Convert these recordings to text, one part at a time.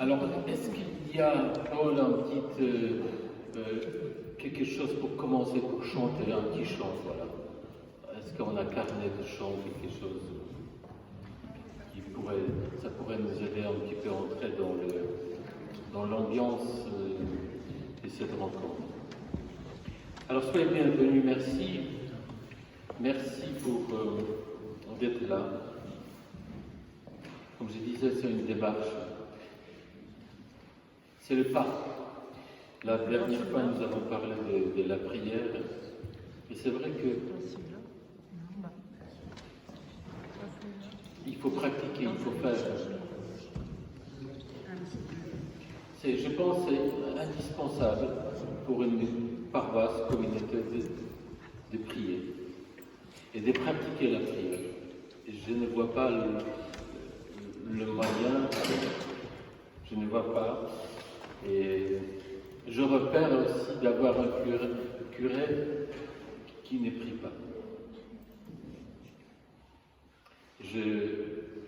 Alors, est-ce qu'il y a, Paul, quelque chose pour commencer, pour chanter, un petit chant, voilà. Est-ce qu'on a carnet de chant, quelque chose ça pourrait nous aider un petit peu à entrer dans l'ambiance de cette rencontre. Alors, soyez bienvenus, merci. Merci pour d'être là. Comme je disais, c'est une démarche. C'est le pas. La dernière fois, nous avons parlé de la prière. Et c'est vrai que il faut pratiquer, il faut faire. Je pense que c'est indispensable pour une paroisse, communauté, de prier et de pratiquer la prière. Et je ne vois pas le moyen, je ne vois pas. Et je repère aussi d'avoir un curé qui ne prie pas.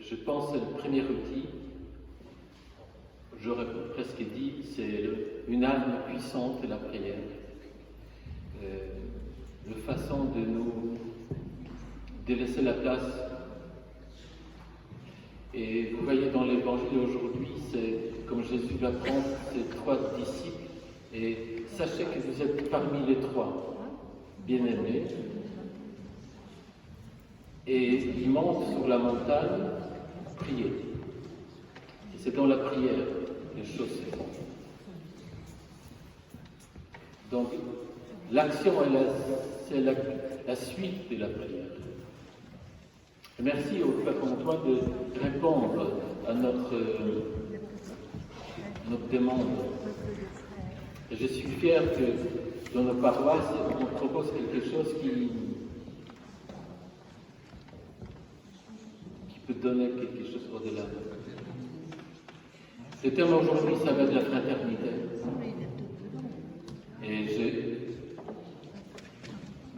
Je pense que c'est le premier outil, j'aurais presque dit, c'est une arme puissante, la prière. La façon de laisser la place. Et vous voyez dans l'évangile aujourd'hui, c'est comme Jésus va prendre ses 3 disciples, et sachez que vous êtes parmi les 3 bien-aimés. Et il monte sur la montagne, prier. Et c'est dans la prière que les choses se font. Donc, l'action, c'est la suite de la prière. Et merci au Frère Antoine de répondre à notre demande. Et je suis fier que dans nos paroisses, on propose quelque chose qui peut donner quelque chose au-delà. Le thème aujourd'hui, ça va être la fraternité. Et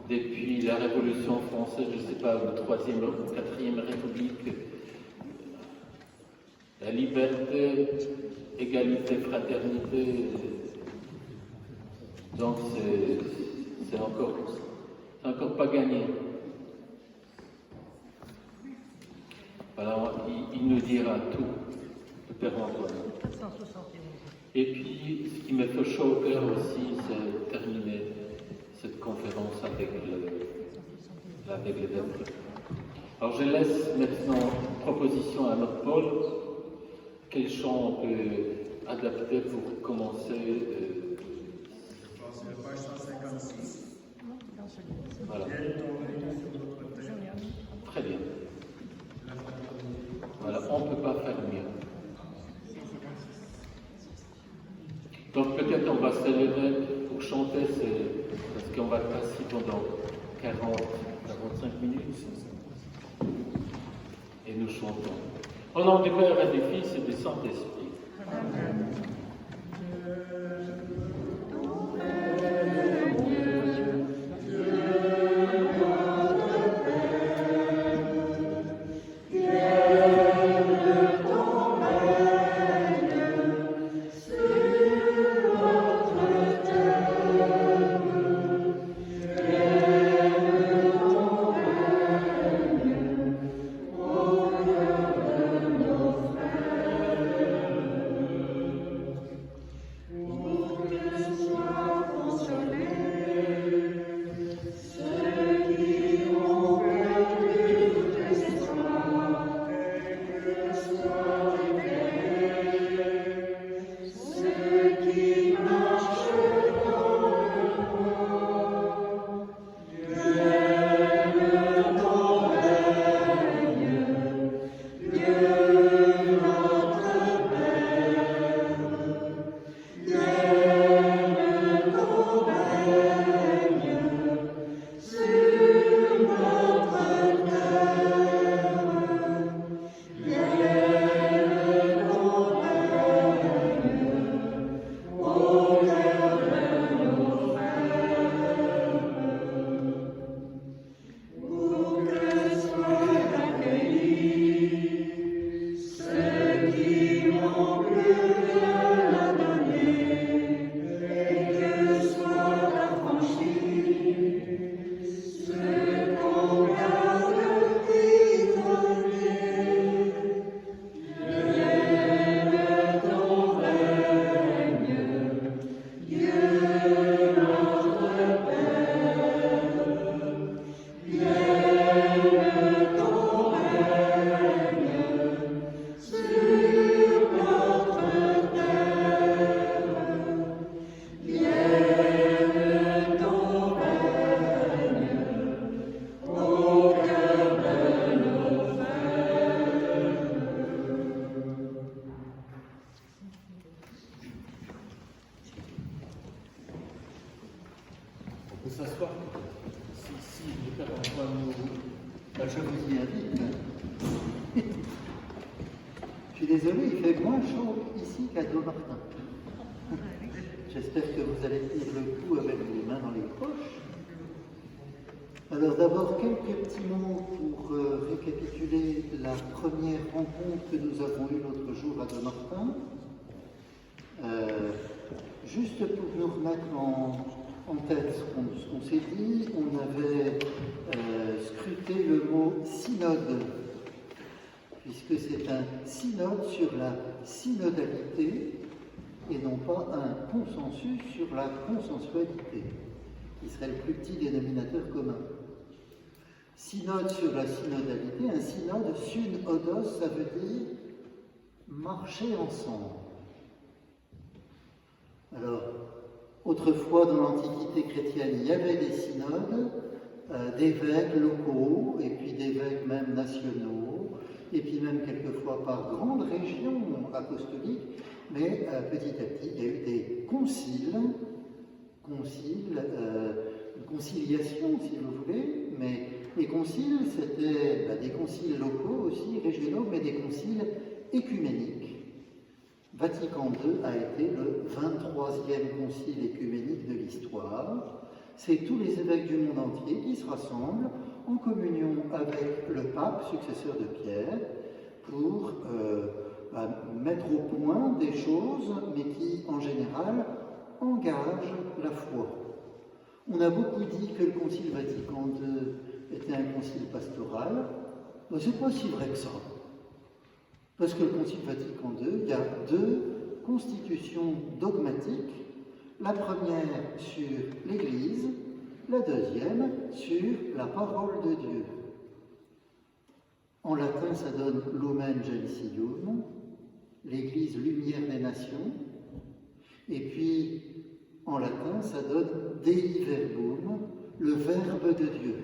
depuis la Révolution française, je ne sais pas, la 3e ou 4e République, la liberté, égalité, fraternité, donc c'est encore pas gagné. Alors, il nous dira tout, le Père Antoine. Et puis, ce qui me fait chaud au cœur aussi, c'est terminer cette conférence avec le vôtre. Alors, je laisse maintenant proposition à notre Paul. Quel chant on peut adapter pour commencer Je pense que page 156. Voilà. Très bien. Voilà, on ne peut pas faire mieux. Donc peut-être on va se lever pour chanter, parce qu'on va passer pendant 40-45 minutes. Et nous chantons. Au nom du Père et du Fils et du Saint-Esprit. Amen. peut s'asseoir. Si le Père Antoine nous... Je vous y invite. Je suis désolé, il fait moins chaud ici qu'à Dommartin. J'espère que vous allez tenir le coup avec les mains dans les poches. Alors d'abord, quelques petits mots pour récapituler la première rencontre que nous avons eue l'autre jour à Dommartin. Juste pour nous remettre en tête ce qu'on s'est dit, on avait scruté le mot synode, puisque c'est un synode sur la synodalité et non pas un consensus sur la consensualité, qui serait le plus petit dénominateur commun. Synode sur la synodalité, un synode, synodos, ça veut dire marcher ensemble. Alors, autrefois dans l'Antiquité chrétienne, il y avait des synodes, d'évêques locaux, et puis d'évêques même nationaux, et puis même quelquefois par grandes régions apostoliques, mais petit à petit, il y a eu des conciles, une conciliation si vous voulez, mais les conciles, c'était des conciles locaux aussi, régionaux, mais des conciles écuméniques. Vatican II a été le 23e concile écuménique de l'histoire. C'est tous les évêques du monde entier qui se rassemblent en communion avec le pape, successeur de Pierre, pour mettre au point des choses, mais qui, en général, engagent la foi. On a beaucoup dit que le Concile Vatican II était un concile pastoral, mais ce n'est pas si vrai que ça. Parce que le Concile Vatican II, il y a deux constitutions dogmatiques, la première sur l'Église, la deuxième sur la parole de Dieu. En latin, ça donne Lumen Gentium, l'Église lumière des nations, et puis en latin, ça donne Dei Verbum, le Verbe de Dieu.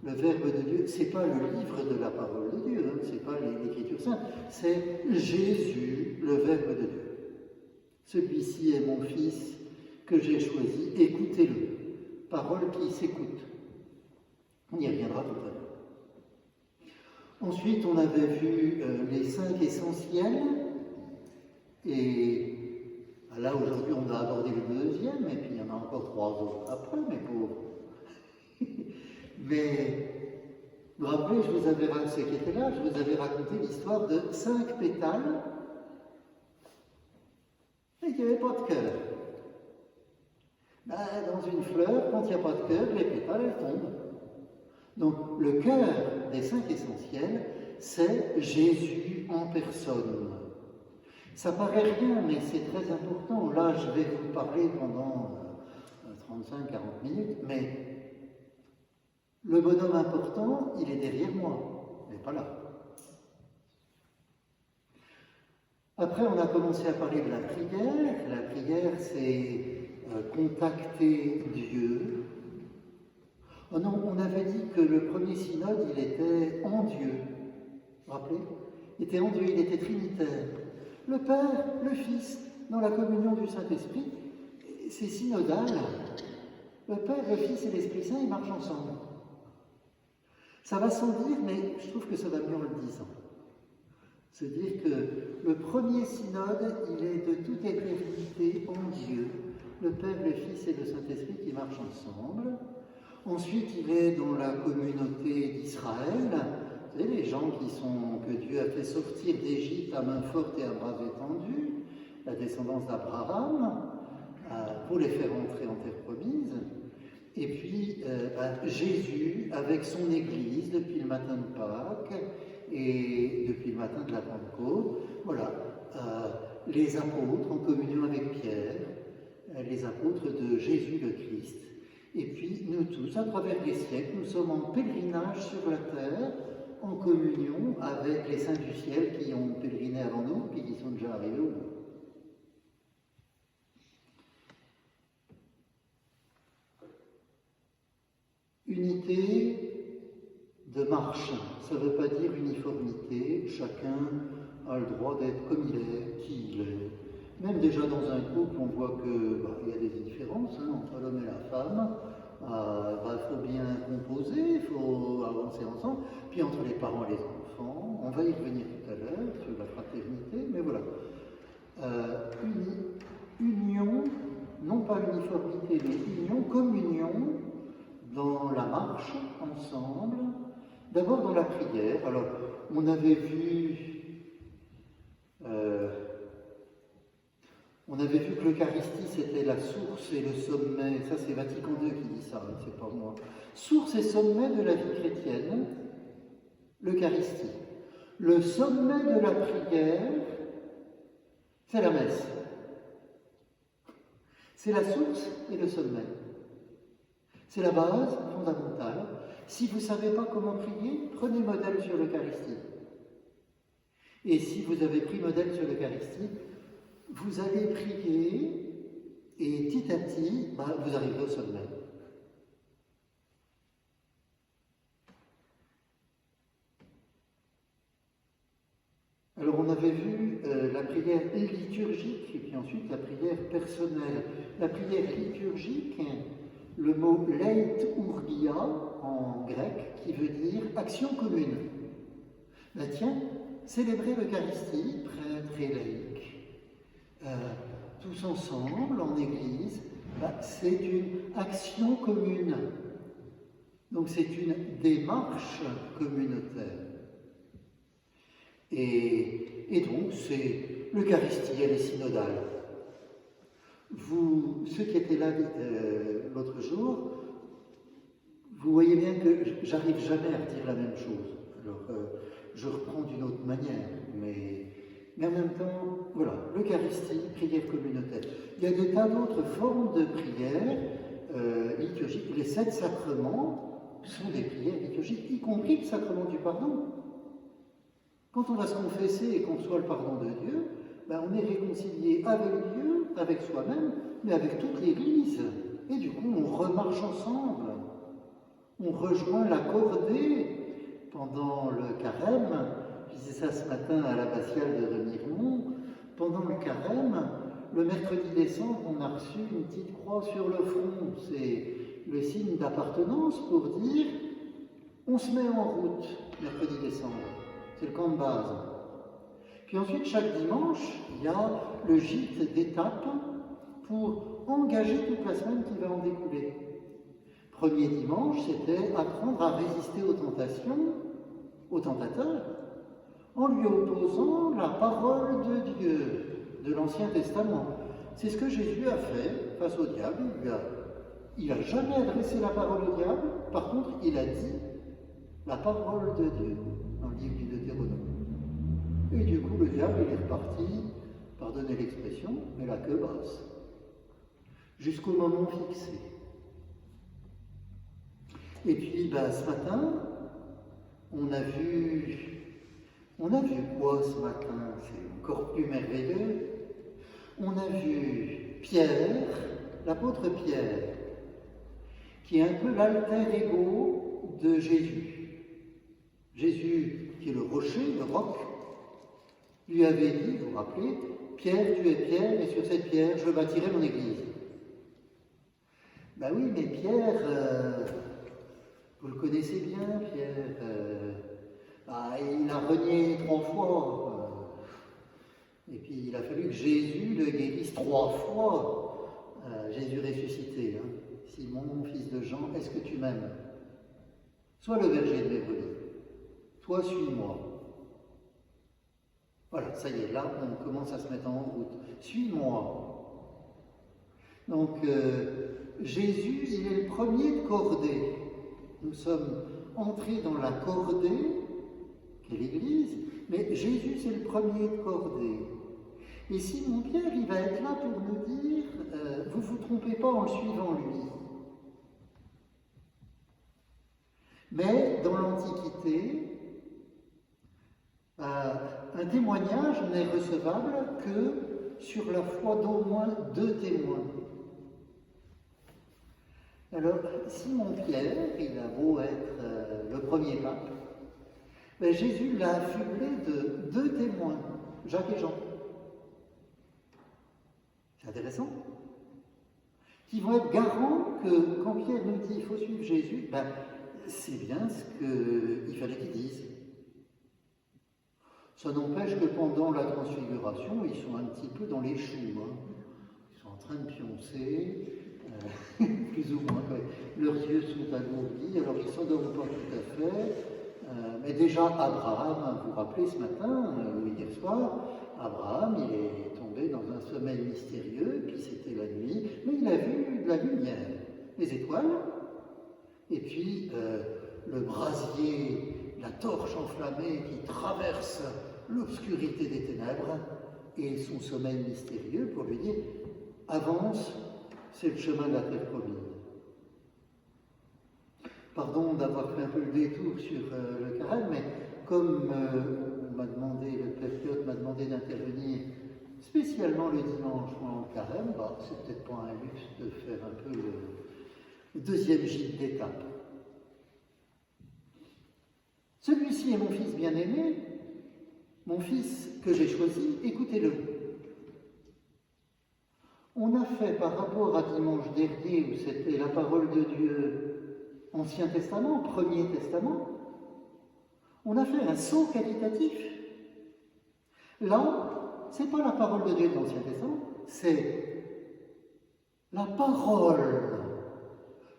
Le Verbe de Dieu, ce n'est pas le livre de la parole de Dieu, ce n'est pas l'Écriture sainte, c'est Jésus, le Verbe de Dieu. Celui-ci est mon Fils que j'ai choisi, écoutez-le. Parole qui s'écoute. On y reviendra tout à l'heure. Ensuite, on avait vu les 5 essentiels, et là aujourd'hui on va aborder le deuxième, et puis il y en a encore 3 autres après, mes pauvres. Mais, vous vous rappelez, ceux qui étaient là, je vous avais raconté l'histoire de 5 pétales et qu'il n'y avait pas de cœur. Dans une fleur, quand il n'y a pas de cœur, les pétales, elles tombent. Donc, le cœur des 5 essentiels, c'est Jésus en personne. Ça paraît rien, mais c'est très important. Là, je vais vous parler pendant 35-40 minutes, mais le bonhomme important, il est derrière moi, il n'est pas là. Après, on a commencé à parler de la prière. La prière, c'est contacter Dieu. Oh non, on avait dit que le premier synode, il était en Dieu. Vous vous rappelez? Il était en Dieu, il était trinitaire. Le Père, le Fils, dans la communion du Saint-Esprit, c'est synodal. Le Père, le Fils et l'Esprit Saint, ils marchent ensemble. Ça va sans dire, mais je trouve que ça va mieux en le disant. C'est dire que le premier synode, il est de toute éternité en Dieu. Le Père, le Fils et le Saint-Esprit qui marchent ensemble. Ensuite, il est dans la communauté d'Israël. Vous savez, les gens que Dieu a fait sortir d'Égypte à main forte et à bras étendus, la descendance d'Abraham, pour les faire entrer en terre promise. Et puis Jésus avec son Église depuis le matin de Pâques et depuis le matin de la Pentecôte. Voilà, les apôtres en communion avec Pierre, les apôtres de Jésus le Christ. Et puis nous tous, à travers les siècles, nous sommes en pèlerinage sur la terre, en communion avec les saints du ciel qui ont pèleriné avant nous, puis qui sont déjà arrivés au bout. Unité de marche, ça ne veut pas dire uniformité, chacun a le droit d'être comme il est, qui il est. Même déjà dans un couple, on voit qu'il y a des différences entre l'homme et la femme. Il faut bien composer, il faut avancer ensemble. Puis entre les parents et les enfants, on va y revenir tout à l'heure sur la fraternité, mais voilà. Union, non pas uniformité, mais union, communion dans la marche ensemble. D'abord dans la prière. Alors, on avait vu que l'Eucharistie c'était la source et le sommet. Ça, c'est Vatican II qui dit ça, hein, c'est pas moi. Source et sommet de la vie chrétienne, l'Eucharistie. Le sommet de la prière, c'est la messe. C'est la source et le sommet. C'est la base fondamentale. Si vous ne savez pas comment prier, prenez modèle sur l'Eucharistie. Et si vous avez pris modèle sur l'Eucharistie, vous allez prier et petit à petit, vous arriverez au sommet. Alors on avait vu la prière liturgique et puis ensuite la prière personnelle. La prière liturgique, le mot leiturgia en grec qui veut dire action commune. Tiens, célébrer l'Eucharistie, prêtre et laïcs, tous ensemble en église, c'est une action commune. Donc c'est une démarche communautaire. Et donc c'est l'Eucharistie, elle est synodale. Ceux qui étaient là l'autre jour, vous voyez bien que j'arrive jamais à dire la même chose. Alors, je reprends d'une autre manière, mais en même temps, voilà, l'Eucharistie, prière communautaire. Il y a des tas d'autres formes de prière liturgiques. Les 7 sacrements sont des prières liturgiques, y compris le sacrement du pardon. Quand on va se confesser et qu'on reçoit le pardon de Dieu, on est réconcilié avec Dieu, avec soi-même, mais avec toute l'Église. Et du coup, on remarche ensemble. On rejoint la cordée pendant le carême. Je disais ça ce matin à l'abbatiale de Remiremont. Pendant le carême, le mercredi décembre, on a reçu une petite croix sur le front. C'est le signe d'appartenance pour dire on se met en route mercredi décembre. C'est le camp de base. Puis ensuite, chaque dimanche, il y a le gîte d'étape pour engager toute la semaine qui va en découler. Premier dimanche, c'était apprendre à résister aux tentations, aux tentateurs, en lui opposant la parole de Dieu, de l'Ancien Testament. C'est ce que Jésus a fait face au diable. Il n'a jamais adressé la parole au diable, par contre, il a dit la parole de Dieu dans le livre du Deutéronome. Et du coup, le diable, il est reparti, pardonnez l'expression, mais la queue basse, jusqu'au moment fixé. Et puis, ce matin, on a vu quoi ce matin? C'est encore plus merveilleux. On a vu Pierre, l'apôtre Pierre, qui est un peu l'alter ego de Jésus. Jésus, qui est le rocher, le roc, lui avait dit, vous vous rappelez, Pierre, tu es Pierre, et sur cette pierre, je bâtirai mon église. Oui, mais Pierre, vous le connaissez bien, Pierre, il a renié 3 fois. Et puis il a fallu que Jésus le guérisse 3 fois. Jésus ressuscité. Simon, fils de Jean, est-ce que tu m'aimes? Sois le berger de mes brebis. Toi, suis-moi. Voilà, ça y est, là, on commence à se mettre en route. Suis-moi. Donc, Jésus, il est le premier de cordée. Nous sommes entrés dans la cordée, qui est l'Église, mais Jésus, c'est le premier de cordée. Et Simon Pierre, il va être là pour nous dire, vous ne vous trompez pas en le suivant lui. Mais dans l'Antiquité, un témoignage n'est recevable que sur la foi d'au moins 2 témoins. Alors, Simon Pierre, il a beau être le premier pape, Jésus l'a affublé de 2 témoins, Jacques et Jean. C'est intéressant. qui vont être garants que quand Pierre nous dit qu'il faut suivre Jésus, ben, c'est bien ce qu'il fallait qu'il dise. Ça n'empêche que pendant la transfiguration, ils sont un petit peu dans les choux. Hein. Ils sont en train de pioncer, plus ou moins. Leurs yeux sont alourdis, alors ils ne s'endorment pas tout à fait. Mais déjà, Abraham, vous vous rappelez ce matin, ou hier soir, Abraham, il est tombé dans un sommeil mystérieux, puis c'était la nuit, mais il a vu de la lumière, les étoiles, et puis le brasier, la torche enflammée qui traverse l'obscurité des ténèbres, et son sommeil mystérieux pour lui dire « Avance, c'est le chemin de la terre promise ». Pardon d'avoir fait un peu le détour sur le carême, mais comme le Père Piotr m'a demandé d'intervenir spécialement le dimanche pendant le carême, bah, c'est peut-être pas un luxe de faire un peu le deuxième gîte d'étape. Celui-ci est mon fils bien-aimé, mon fils que j'ai choisi, écoutez-le. On a fait par rapport à dimanche dernier, où c'était la parole de Dieu, Ancien Testament, Premier Testament, on a fait un saut qualitatif. Là, ce n'est pas la parole de Dieu de l'Ancien Testament, c'est la parole,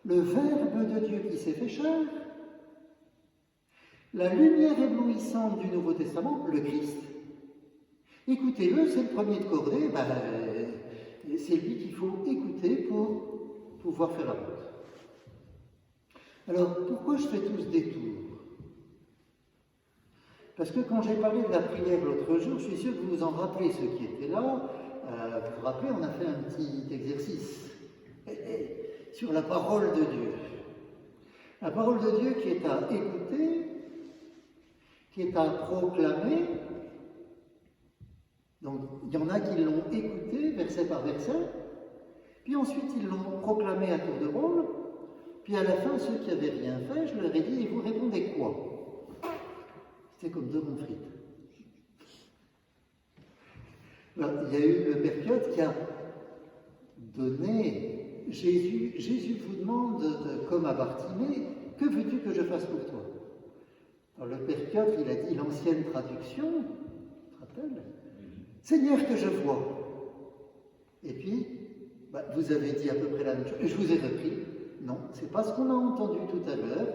le Verbe de Dieu qui s'est fait chair, la lumière éblouissante du Nouveau Testament, le Christ. Écoutez-le, c'est le premier de cordée, ben, c'est lui qu'il faut écouter pour pouvoir faire la route. Alors, pourquoi je fais tout ce détour? Parce que quand j'ai parlé de la prière l'autre jour, je suis sûr que vous vous en rappelez, ceux qui étaient là, vous vous rappelez, on a fait un petit exercice sur la parole de Dieu. La parole de Dieu qui est à écouter, qui est à proclamer. Donc, il y en a qui l'ont écouté, verset par verset, puis ensuite ils l'ont proclamé à tour de rôle. Puis à la fin, ceux qui n'avaient rien fait, je leur ai dit, et vous répondez quoi? C'était comme deux bonnes frites. Alors, il y a eu le Père Piotr qui a donné, Jésus vous demande, comme à Bartimée, que veux-tu que je fasse pour toi? Alors le Père Piotr, il a dit l'ancienne traduction, tu te rappelles? Seigneur, que je vois. Et puis, vous avez dit à peu près la même chose, et je vous ai repris. Non, ce n'est pas ce qu'on a entendu tout à l'heure,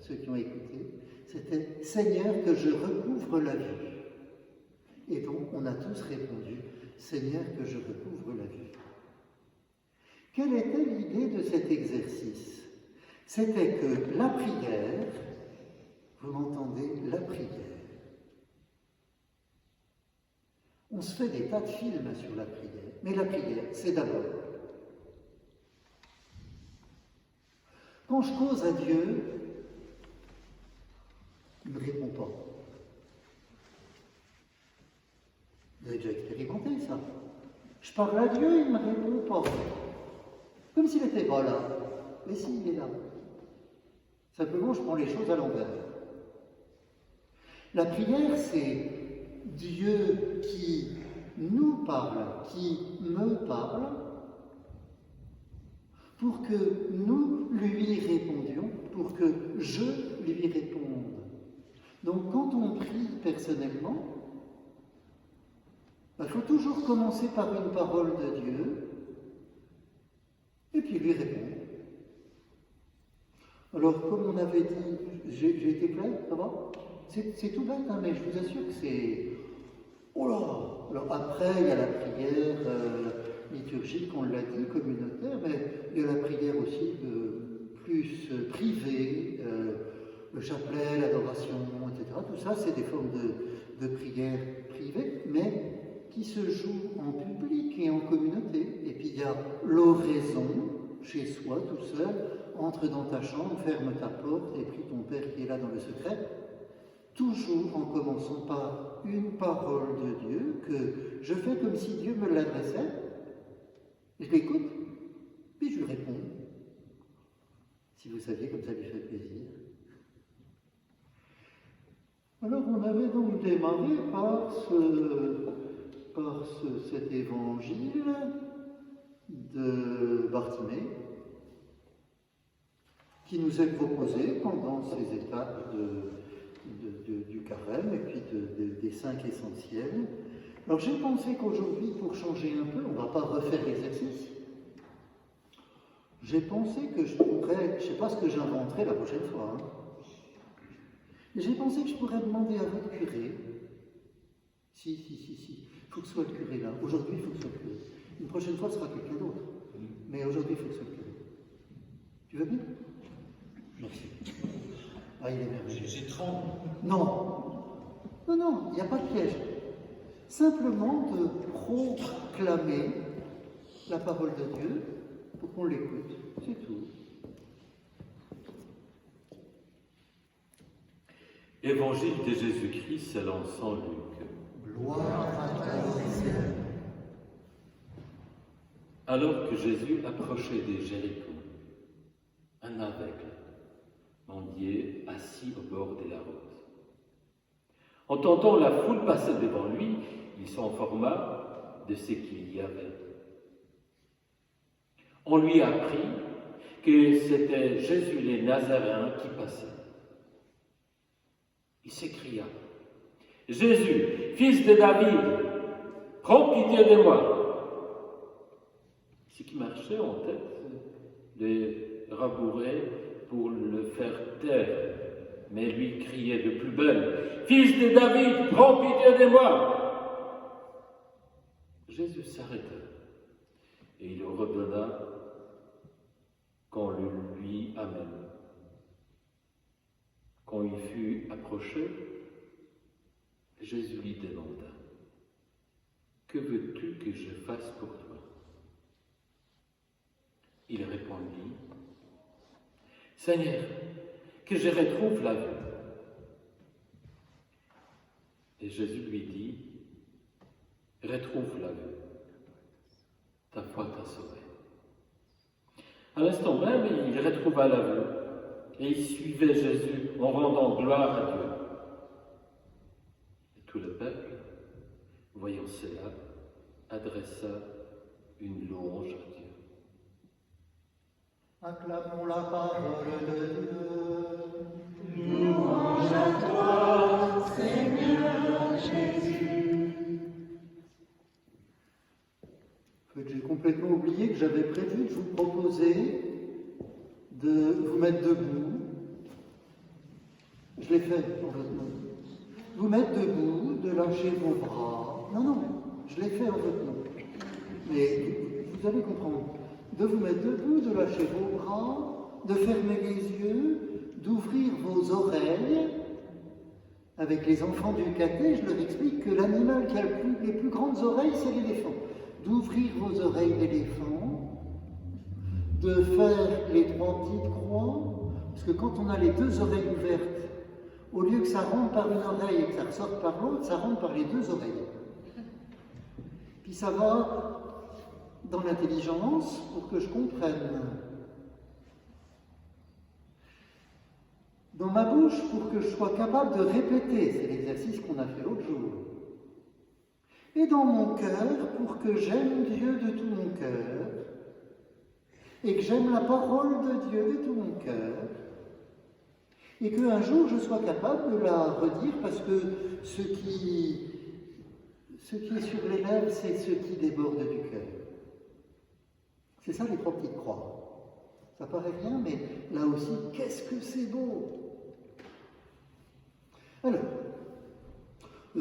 ceux qui ont écouté. C'était « Seigneur, que je recouvre la vue ». Et donc, on a tous répondu « Seigneur, que je recouvre la vue ». Quelle était l'idée de cet exercice? C'était que la prière, vous m'entendez, la prière, on se fait des tas de films sur la prière, mais la prière, c'est d'abord. Quand je cause à Dieu, il ne me répond pas. Vous avez déjà expérimenté ça. Je parle à Dieu, il ne me répond pas. Comme s'il n'était pas là. Mais si, il est là. Simplement, je prends les choses à l'envers. La prière, c'est Dieu qui nous parle, qui me parle, pour que nous lui répondions, pour que je lui réponde. Donc quand on prie personnellement, il faut toujours commencer par une parole de Dieu, et puis lui répondre. Alors comme on avait dit, j'ai été clair, ça va? C'est tout bête, hein, mais je vous assure que c'est... Oh là! Alors après, il y a la prière liturgique, on l'a dit, communautaire, mais il y a la prière aussi plus privée, le chapelet, l'adoration, etc. Tout ça, c'est des formes de prière privée, mais qui se jouent en public et en communauté. Et puis il y a l'oraison, chez soi, tout seul, entre dans ta chambre, ferme ta porte et prie ton Père qui est là dans le secret. Toujours en commençant par une parole de Dieu que je fais comme si Dieu me l'adressait. Je l'écoute, puis je lui réponds. Si vous saviez comme ça lui fait plaisir. Alors on avait donc démarré par cet évangile de Bartimée, qui nous est proposé pendant ces étapes du carême et puis des 5 essentiels. Alors j'ai pensé qu'aujourd'hui, pour changer un peu, on ne va pas refaire l'exercice. J'ai pensé que je pourrais, je ne sais pas ce que j'inventerai la prochaine fois, hein, mais j'ai pensé que je pourrais demander à votre curé, si, il faut que ce soit le curé là, aujourd'hui il faut que ce soit le curé. Une prochaine fois ce sera quelqu'un d'autre, mais aujourd'hui il faut que ce soit le curé. Tu veux bien? Merci. Ah, il est merveilleux. J'ai tremble. Non, il n'y a pas de piège. Simplement de proclamer la parole de Dieu pour qu'on l'écoute, c'est tout. Évangile de Jésus-Christ selon saint Luc. Gloire à toi, Seigneur. Alors que Jésus approchait de Jéricho, un aveugle, mendiait assis au bord de la route. Entendant la foule passer devant lui, il s'informa de ce qu'il y avait. On lui apprit que c'était Jésus le Nazaréen qui passait. Il s'écria, « Jésus, fils de David, prends pitié de moi !» Ce qui marchait en tête le rabourait pour le faire taire, mais lui criait de plus belle, « Fils de David, prends pitié de moi !» Jésus s'arrêta et il redonna qu'on le lui amène. Quand il fut approché, Jésus lui demanda, « Que veux-tu que je fasse pour toi ?» Il répondit, « Seigneur, que je retrouve la vue. » Et Jésus lui dit, « Retrouve la vue. Ta foi t'a sauvé. » À l'instant même, il retrouva la vue et il suivait Jésus en rendant gloire à Dieu. Et tout le peuple, voyant cela, adressa une louange à Dieu. Acclamons la parole de Dieu. Louange à toi, Seigneur Jésus. En fait, j'ai complètement oublié que j'avais prévu de vous proposer de vous mettre debout. Je l'ai fait en votre nom. Vous mettre debout, de lâcher vos bras. Non, je l'ai fait en votre nom. Mais vous allez comprendre. De vous mettre debout, de lâcher vos bras, de fermer les yeux, d'ouvrir vos oreilles. Avec les enfants du caté, je leur explique que l'animal qui a les plus grandes oreilles, c'est l'éléphant. D'ouvrir vos oreilles d'éléphant, de faire les 3 petites croix, parce que quand on a les 2 oreilles ouvertes, au lieu que ça rentre par une oreille et que ça ressorte par l'autre, ça rentre par les 2 oreilles. Puis ça va dans l'intelligence pour que je comprenne. Dans ma bouche pour que je sois capable de répéter, c'est l'exercice qu'on a fait l'autre jour. Et dans mon cœur pour que j'aime Dieu de tout mon cœur et que j'aime la parole de Dieu de tout mon cœur et qu'un jour je sois capable de la redire parce que ce qui est sur les lèvres, c'est ce qui déborde du cœur. C'est ça les 3 petites croix. Ça paraît rien, mais là aussi, qu'est-ce que c'est beau! Alors,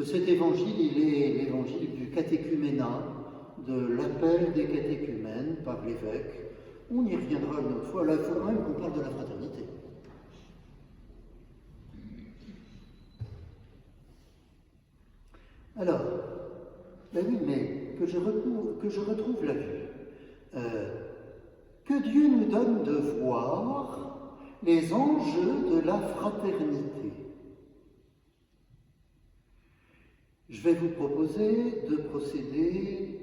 cet évangile, il est l'évangile du catéchuménat, de l'appel des catéchumènes par l'évêque. On y reviendra une autre fois. Là, il faut quand même qu'on parle de la fraternité. Alors, ben oui, mais que je retrouve la vue. Que Dieu nous donne de voir les enjeux de la fraternité. Je vais vous proposer de procéder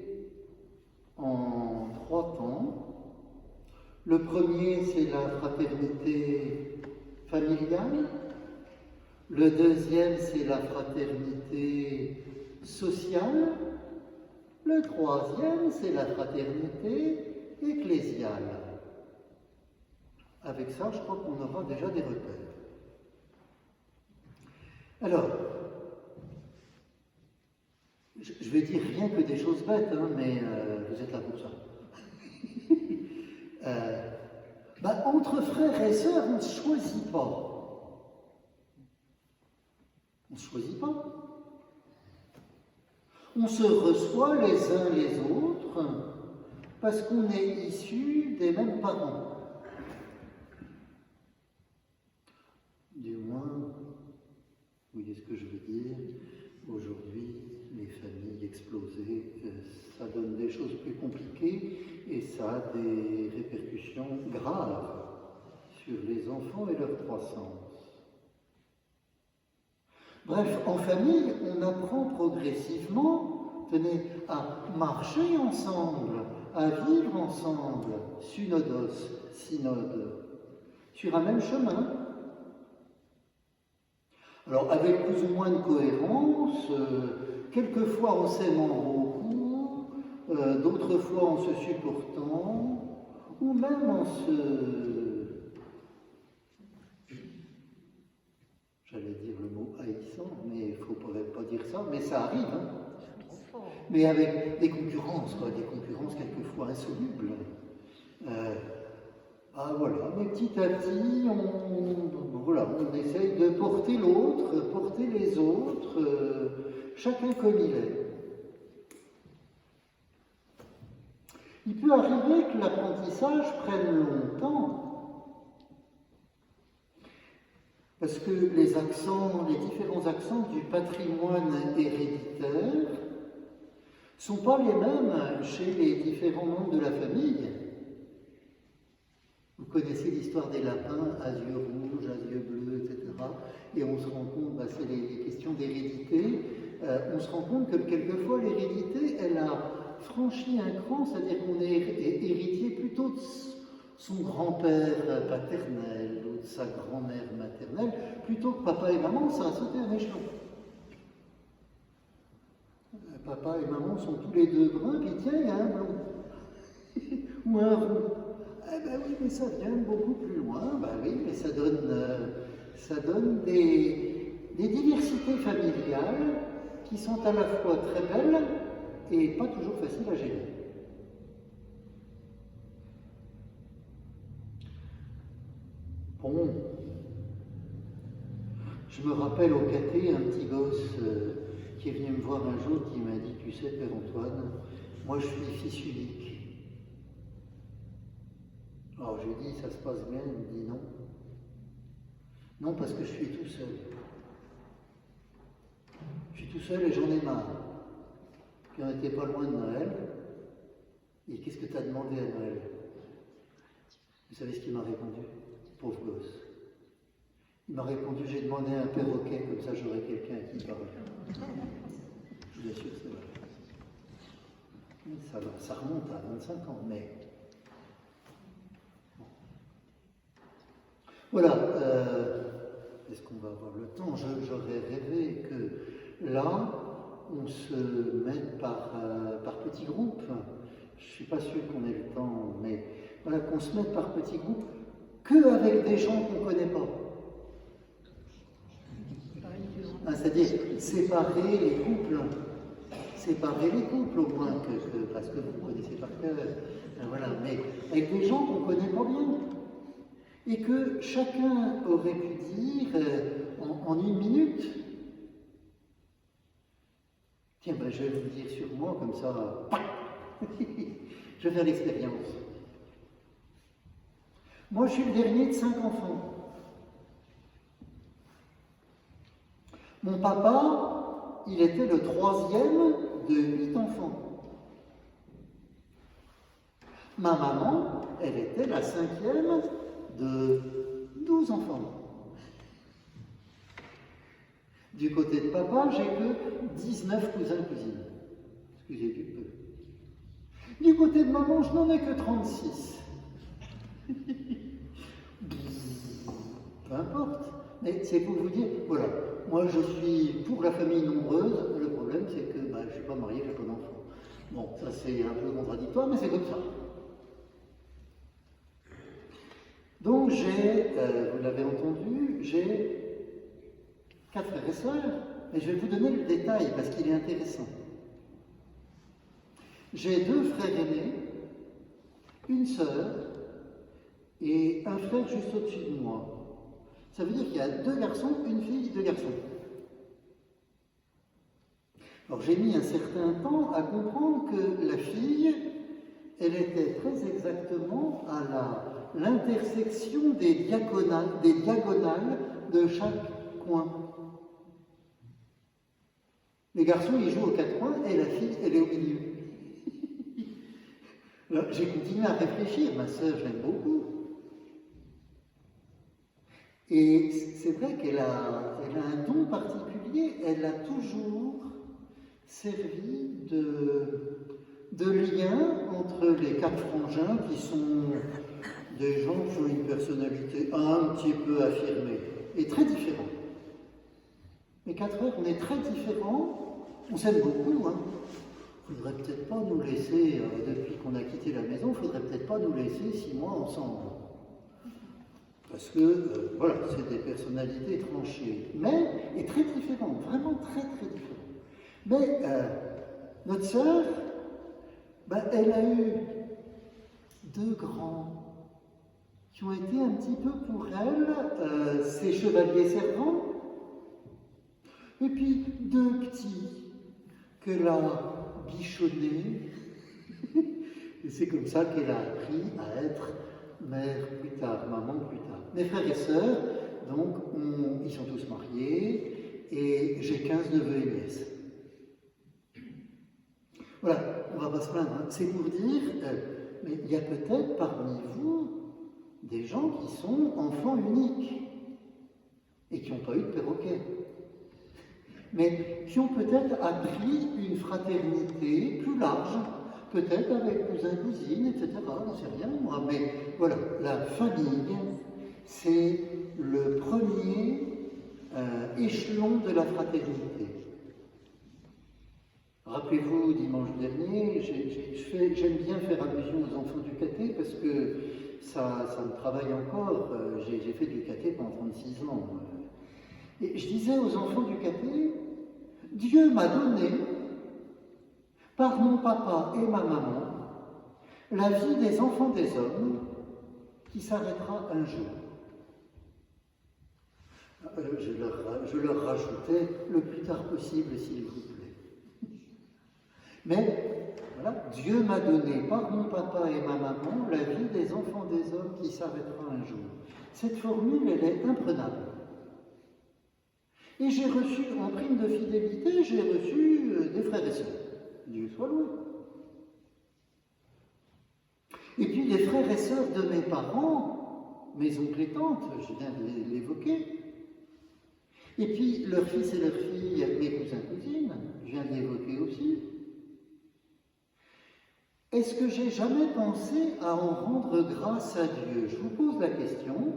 en 3 temps. Le premier, c'est la fraternité familiale. Le deuxième, c'est la fraternité sociale. Le troisième, c'est la fraternité ecclésiale. Avec ça, je crois qu'on aura déjà des repères. Alors, je vais dire rien que des choses bêtes, hein, mais vous êtes là pour ça. Entre frères et sœurs, on ne choisit pas. On ne choisit pas. On se reçoit les uns les autres parce qu'on est issus des mêmes parents. Du moins, vous voyez ce que je veux dire, aujourd'hui, les familles explosées, ça donne des choses plus compliquées et ça a des répercussions graves sur les enfants et leur croissance. Bref, en famille, on apprend progressivement, tenez, à marcher ensemble, à vivre ensemble, synodos, synode, sur un même chemin. Alors, avec plus ou moins de cohérence, quelquefois en s'aimant beaucoup, d'autres fois en se supportant, ou même en j'allais dire le mot haïssant, mais il ne faut pas dire ça, mais ça arrive, hein. Mais avec des concurrences, des concurrences quelquefois insolubles. Voilà, mais petit à petit, on essaye de porter l'autre, porter les autres, chacun comme il est. Il peut arriver que l'apprentissage prenne longtemps, parce que les différents accents du patrimoine héréditaire ne sont pas les mêmes chez les différents membres de la famille. Vous connaissez l'histoire des lapins à yeux rouges, à yeux bleus, etc. Et on se rend compte, c'est les questions d'hérédité, on se rend compte que quelquefois l'hérédité, elle a franchi un cran, c'est-à-dire qu'on est héritier plutôt de son grand-père paternel ou de sa grand-mère maternelle, plutôt que papa et maman, ça a sauté un échelon. Papa et maman sont tous les deux bruns, puis tiens, il y a un blond. Ou un roux. Oui, mais ça vient beaucoup plus loin. Oui, mais ça donne des diversités familiales qui sont à la fois très belles et pas toujours faciles à gérer. Bon, je me rappelle au caté un petit gosse qui est venu me voir un jour qui m'a dit, tu sais, Père Antoine, moi je suis fils unique. Alors je lui dis, ça se passe bien? Il me dit non. Non, parce que je suis tout seul. Je suis tout seul et j'en ai marre. Puis on n'était pas loin de Noël. Et qu'est-ce que tu as demandé à Noël? Vous savez ce qu'il m'a répondu? Pauvre gosse. Il m'a répondu, j'ai demandé un perroquet, comme ça j'aurai quelqu'un à qui parler. Je vous assure, c'est vrai. Ça remonte à 25 ans, mais... Voilà, est-ce qu'on va avoir le temps? J'aurais rêvé que là, on se mette par petits groupes. Je ne suis pas sûr qu'on ait le temps, mais voilà, qu'on se mette par petits groupes, qu'avec des gens qu'on ne connaît pas. C'est-à-dire séparer les couples. Séparer les couples au moins, parce que vous connaissez par cœur. Voilà, mais avec des gens qu'on ne connaît pas bien. Et que chacun aurait pu dire en une minute, tiens, je vais vous dire sur moi, comme ça, je vais faire l'expérience. Moi, je suis le dernier de 5 enfants. Mon papa, il était le 3e de 8 enfants. Ma maman, elle était la 5e de 12 enfants. Du côté de papa, j'ai que 19 cousins-cousines. Excusez du peu. Du côté de maman, je n'en ai que 36. Peu importe. Mais c'est pour vous dire, voilà, moi je suis pour la famille nombreuse. Le problème, c'est que je ne suis pas marié, je n'ai pas d'enfant. Bon, ça c'est un peu contradictoire, mais c'est comme ça. Donc vous l'avez entendu, j'ai 4 frères et sœurs, mais je vais vous donner le détail parce qu'il est intéressant. J'ai 2 frères aînés, une sœur et un frère juste au-dessus de moi. Ça veut dire qu'il y a 2 garçons, une fille, 2 garçons. Alors j'ai mis un certain temps à comprendre que la fille, elle était très exactement à l'intersection des diagonales de chaque coin. Les garçons, ils jouent aux 4 coins et la fille, elle est au milieu. Alors, j'ai continué à réfléchir, ma sœur, je l'aime beaucoup. Et c'est vrai qu'elle a un don particulier, elle a toujours servi de lien entre les 4 frangins qui sont des gens qui ont une personnalité un petit peu affirmée et très différents. Les 4 frères, on est très différents, on s'aime beaucoup. Il ne faudrait peut-être pas nous laisser, depuis qu'on a quitté la maison, il ne faudrait peut-être pas nous laisser 6 mois ensemble. Parce que, voilà, c'est des personnalités tranchées, et très différentes, vraiment très très différentes. Mais notre sœur, elle a eu 2 grands qui ont été un petit peu pour elle ses chevaliers servants, et puis 2 petits qu'elle a bichonnés, et c'est comme ça qu'elle a appris à être mère plus tard, maman plus tard. Mes frères et sœurs, donc, ils sont tous mariés, et j'ai 15 neveux et nièces. Voilà, on ne va pas se plaindre, c'est pour dire, mais il y a peut-être parmi vous des gens qui sont enfants uniques et qui n'ont pas eu de perroquet, mais qui ont peut-être appris une fraternité plus large, peut-être avec cousins, cousines, etc. J'en sais rien, moi, mais voilà, la famille, c'est le premier échelon de la fraternité. Rappelez-vous, dimanche dernier, j'aime bien faire allusion aux enfants du caté parce que ça me travaille encore. J'ai fait du caté pendant 36 ans. Et je disais aux enfants du caté, Dieu m'a donné, par mon papa et ma maman, la vie des enfants des hommes qui s'arrêtera un jour. Je leur rajoutais le plus tard possible, s'il vous plaît. Mais, voilà, Dieu m'a donné, par mon papa et ma maman, la vie des enfants des hommes qui s'arrêtera un jour. Cette formule, elle est imprenable. Et j'ai reçu, en prime de fidélité, j'ai reçu des frères et sœurs. Dieu soit loué. Et puis les frères et sœurs de mes parents, mes oncles et tantes, je viens de l'évoquer. Et puis leurs fils et leurs filles, mes cousins et cousines, je viens de l'évoquer aussi. Est-ce que j'ai jamais pensé à en rendre grâce à Dieu? Je vous pose la question,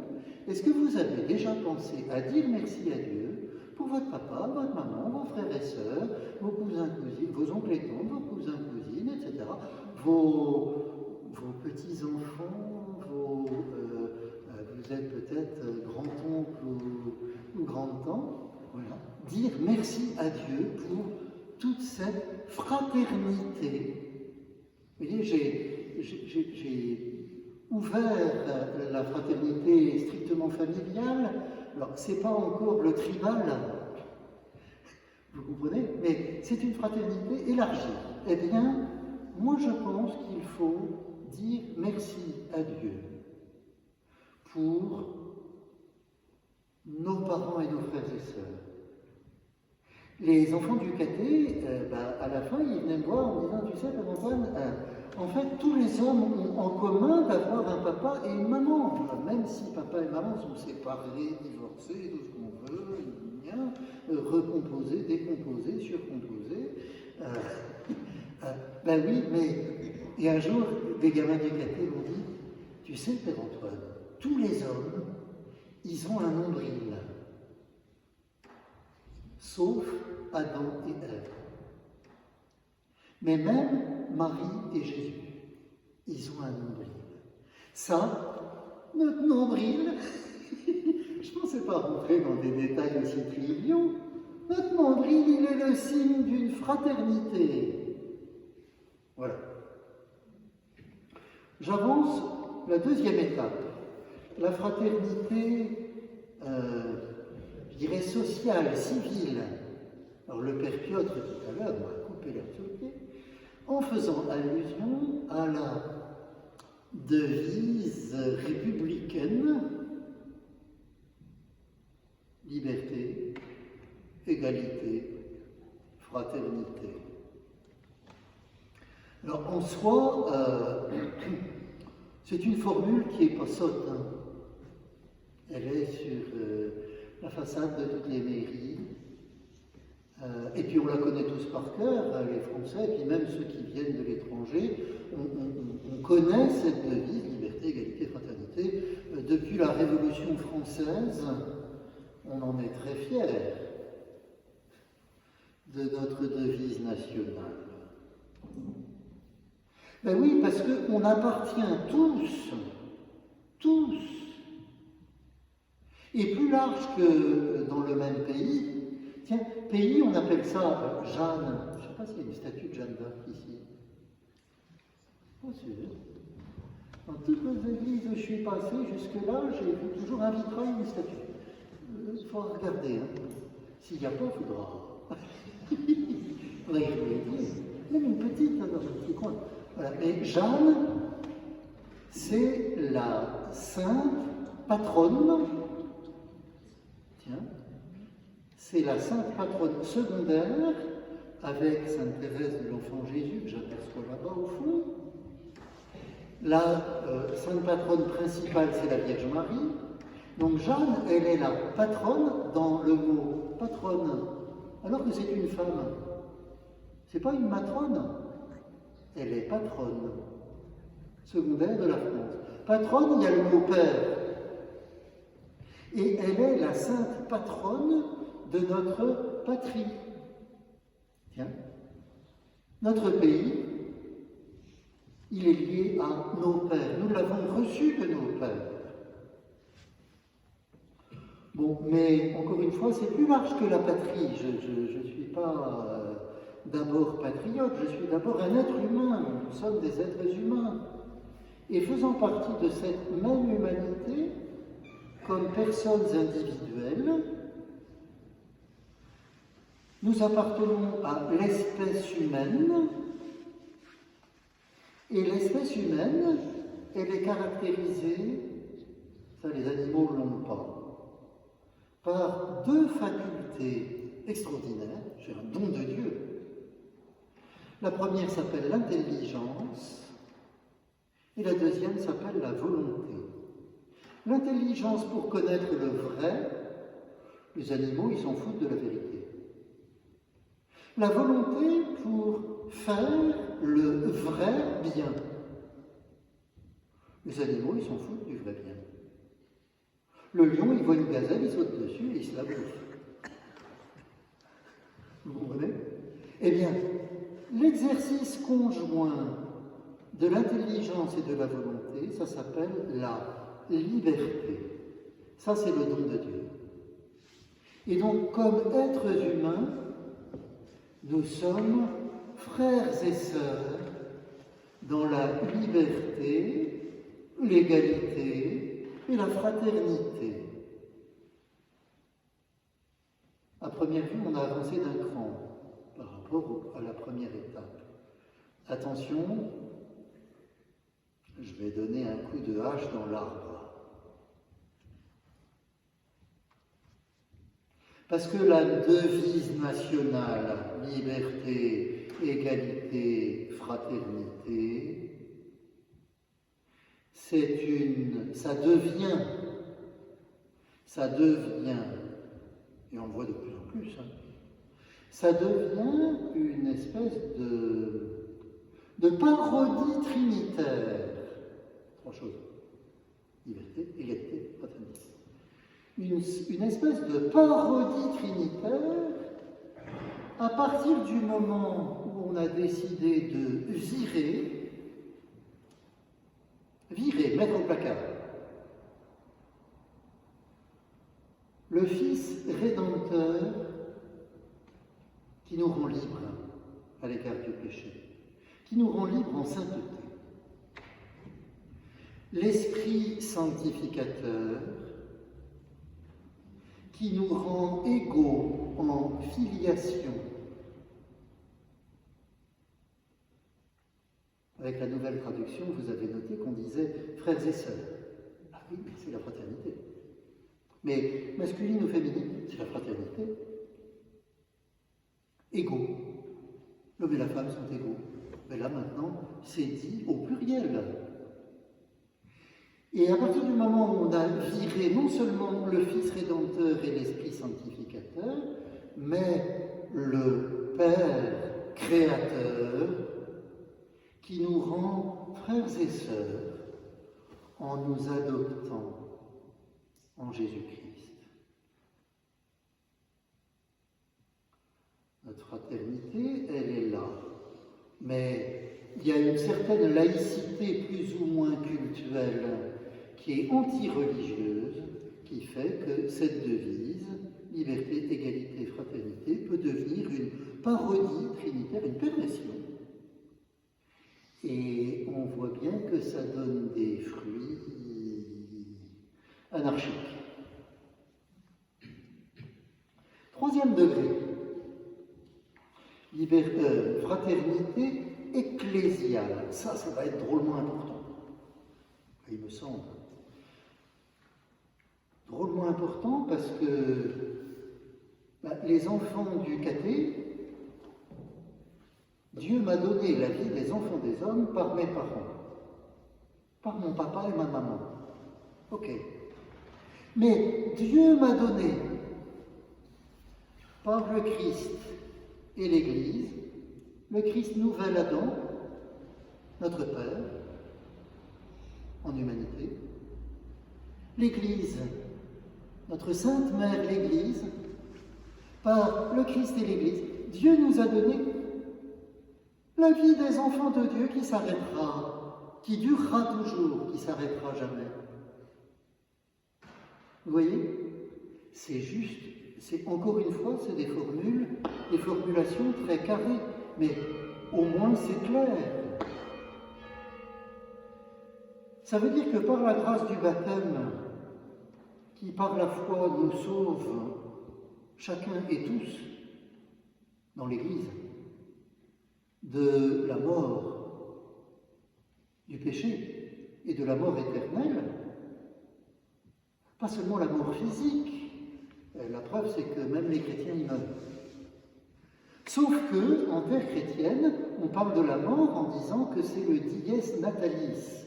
est-ce que vous avez déjà pensé à dire merci à Dieu pour votre papa, votre maman, vos frères et sœurs, vos cousins, cousines, vos oncles et tantes, vos cousins, cousines, etc., vos petits-enfants, vous êtes peut-être grand-oncle ou grand-tante, voilà. Dire merci à Dieu pour toute cette fraternité. Vous voyez, j'ai ouvert la fraternité strictement familiale. Alors, ce n'est pas encore le tribal, vous comprenez, mais c'est une fraternité élargie. Eh bien, moi je pense qu'il faut dire merci à Dieu pour nos parents et nos frères et sœurs. Les enfants du caté, à la fin, ils venaient me voir en me disant, tu sais, Père Antoine, en fait, tous les hommes ont en commun d'avoir un papa et une maman. Même si papa et maman sont séparés, divorcés, tout ce qu'on veut, recomposés, décomposés, surcomposés. Ben oui, mais... Et un jour, des gamins du caté m'ont dit, tu sais, Père Antoine, tous les hommes, ils ont un nombril. Sauf Adam et Ève. Mais même Marie et Jésus, ils ont un nombril. Ça, notre nombril, je ne pensais pas rentrer dans des détails aussi triviaux, notre nombril, il est le signe d'une fraternité. Voilà. J'avance la deuxième étape, la fraternité, je dirais sociale, civile. Alors le père Piotr tout à l'heure m'a coupé l'air sur le pied, en faisant allusion à la devise républicaine, liberté, égalité, fraternité. Alors en soi, c'est une formule qui n'est pas sotte. Hein. Elle est sur la façade de toutes les mairies. Et puis on la connaît tous par cœur, les Français, et puis même ceux qui viennent de l'étranger, on connaît cette devise, liberté, égalité, fraternité. Depuis la Révolution française, on en est très fiers de notre devise nationale. Ben oui, parce qu'on appartient tous, et plus large que dans le même pays. Tiens, pays, on appelle ça Jeanne. Je ne sais pas s'il y a une statue de Jeanne d'Arc ici. Pas sûr. Dans toutes les églises où je suis passé, jusque-là, j'ai vu toujours un vitrail, une statue. Il faudra regarder. Hein. S'il n'y a pas, il faudra. Il faudra y remédier. Même une petite, là, dans un petit coin. Voilà. Mais Jeanne, c'est la sainte patronne. Tiens. C'est la sainte patronne secondaire, avec Sainte Thérèse de l'Enfant Jésus, que j'aperçois là-bas au fond. La sainte patronne principale, c'est la Vierge Marie. Donc Jeanne, elle est la patronne dans le mot patronne, alors que c'est une femme. C'est pas une matrone, elle est patronne, secondaire de la France. Patronne, il y a le mot père. Et elle est la sainte patronne de notre patrie. Tiens, notre pays, il est lié à nos pères. Nous l'avons reçu de nos pères. Bon, mais encore une fois, c'est plus large que la patrie. Je ne suis pas d'abord patriote, je suis d'abord un être humain. Nous sommes des êtres humains. Et faisant partie de cette même humanité, comme personnes individuelles, nous appartenons à l'espèce humaine, et l'espèce humaine, elle est caractérisée, ça les animaux ne l'ont pas, par deux facultés extraordinaires, c'est un don de Dieu. La première s'appelle l'intelligence, et la deuxième s'appelle la volonté. L'intelligence pour connaître le vrai, les animaux, ils s'en foutent de la vérité. La volonté pour faire le vrai bien. Les animaux, ils s'en foutent du vrai bien. Le lion, il voit une gazelle, il saute dessus et il se la bouffe. Vous comprenez? Eh bien, l'exercice conjoint de l'intelligence et de la volonté, ça s'appelle la liberté. Ça, c'est le don de Dieu. Et donc, comme êtres humains, nous sommes frères et sœurs dans la liberté, l'égalité et la fraternité. À première vue, on a avancé d'un cran par rapport à la première étape. Attention, je vais donner un coup de hache dans l'arbre. Parce que la devise nationale, liberté, égalité, fraternité, ça devient, et on le voit de plus en plus, hein, ça devient une espèce de parodie trinitaire. Trois choses. Liberté, égalité, fraternité. Une espèce de parodie trinitaire à partir du moment où on a décidé de virer, mettre au placard le Fils rédempteur qui nous rend libres à l'égard du péché, qui nous rend libres en sainteté. L'Esprit sanctificateur qui nous rend égaux en filiation. Avec la nouvelle traduction, vous avez noté qu'on disait frères et sœurs. Ah oui, c'est la fraternité. Mais masculine ou féminine, c'est la fraternité. Égaux. L'homme et la femme sont égaux. Mais là maintenant, c'est dit au pluriel. Et à partir du moment où on a viré non seulement le Fils rédempteur et l'Esprit sanctificateur, mais le Père créateur qui nous rend frères et sœurs en nous adoptant en Jésus-Christ. Notre fraternité, elle est là, mais il y a une certaine laïcité plus ou moins cultuelle qui est anti-religieuse, qui fait que cette devise, liberté, égalité, fraternité, peut devenir une parodie trinitaire, une perversion. Et on voit bien que ça donne des fruits anarchiques. Troisième degré, fraternité ecclésiale. Ça va être drôlement important, il me semble. Drôlement important parce que les enfants du caté, Dieu m'a donné la vie des enfants des hommes par mes parents, par mon papa et ma maman. Ok. Mais Dieu m'a donné par le Christ et l'Église, le Christ nouvel Adam, notre Père, en humanité, l'Église, notre Sainte Mère l'Église, par le Christ et l'Église, Dieu nous a donné la vie des enfants de Dieu qui s'arrêtera, qui durera toujours, qui s'arrêtera jamais. Vous voyez? C'est juste, c'est encore une fois, c'est des formulations très carrées, mais au moins c'est clair. Ça veut dire que par la grâce du baptême, qui par la foi nous sauve chacun et tous dans l'Église, de la mort, du péché et de la mort éternelle, pas seulement la mort physique, la preuve c'est que même les chrétiens y meurent. Sauf que, en terre chrétienne, on parle de la mort en disant que c'est le dies natalis,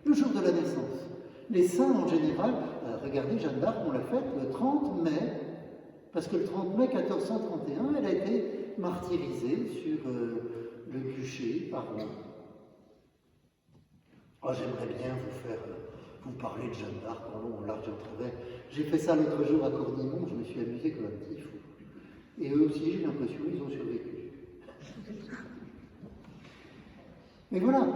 le jour de la naissance. Les saints en général, regardez Jeanne d'Arc, on l'a faite le 30 mai, parce que le 30 mai 1431, elle a été martyrisée sur le bûcher par Rome. Oh, j'aimerais bien vous parler de Jeanne d'Arc en long, en large et en travers. J'ai fait ça l'autre jour à Cornimont, je me suis amusé comme un petit fou. Et eux aussi, j'ai l'impression, ils ont survécu. Mais voilà,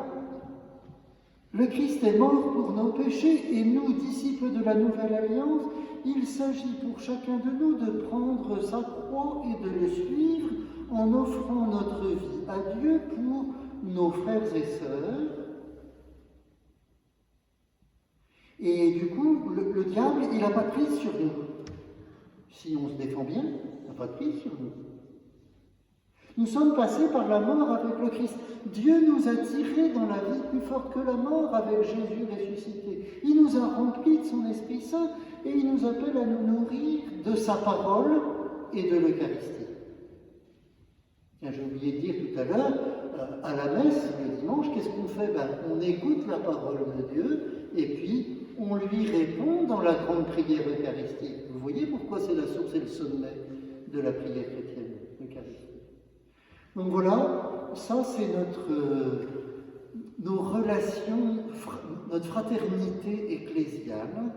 le Christ est mort pour nos péchés, et nous, disciples de la Nouvelle Alliance, il s'agit pour chacun de nous de prendre sa croix et de le suivre en offrant notre vie à Dieu pour nos frères et sœurs. Et du coup, le diable, il n'a pas de prise sur nous. Si on se défend bien, il n'a pas de prise sur nous. Nous sommes passés par la mort avec le Christ. Dieu nous a tirés dans la vie plus forte que la mort avec Jésus ressuscité. Il nous a remplis de son Esprit Saint et il nous appelle à nous nourrir de sa parole et de l'Eucharistie. Tiens, j'ai oublié de dire tout à l'heure, à la messe, le dimanche, qu'est-ce qu'on fait? On écoute la parole de Dieu et puis on lui répond dans la grande prière eucharistique. Vous voyez pourquoi c'est la source et le sommet de la prière chrétienne, l'Eucharistie. Donc voilà, ça c'est nos relations, notre fraternité ecclésiale.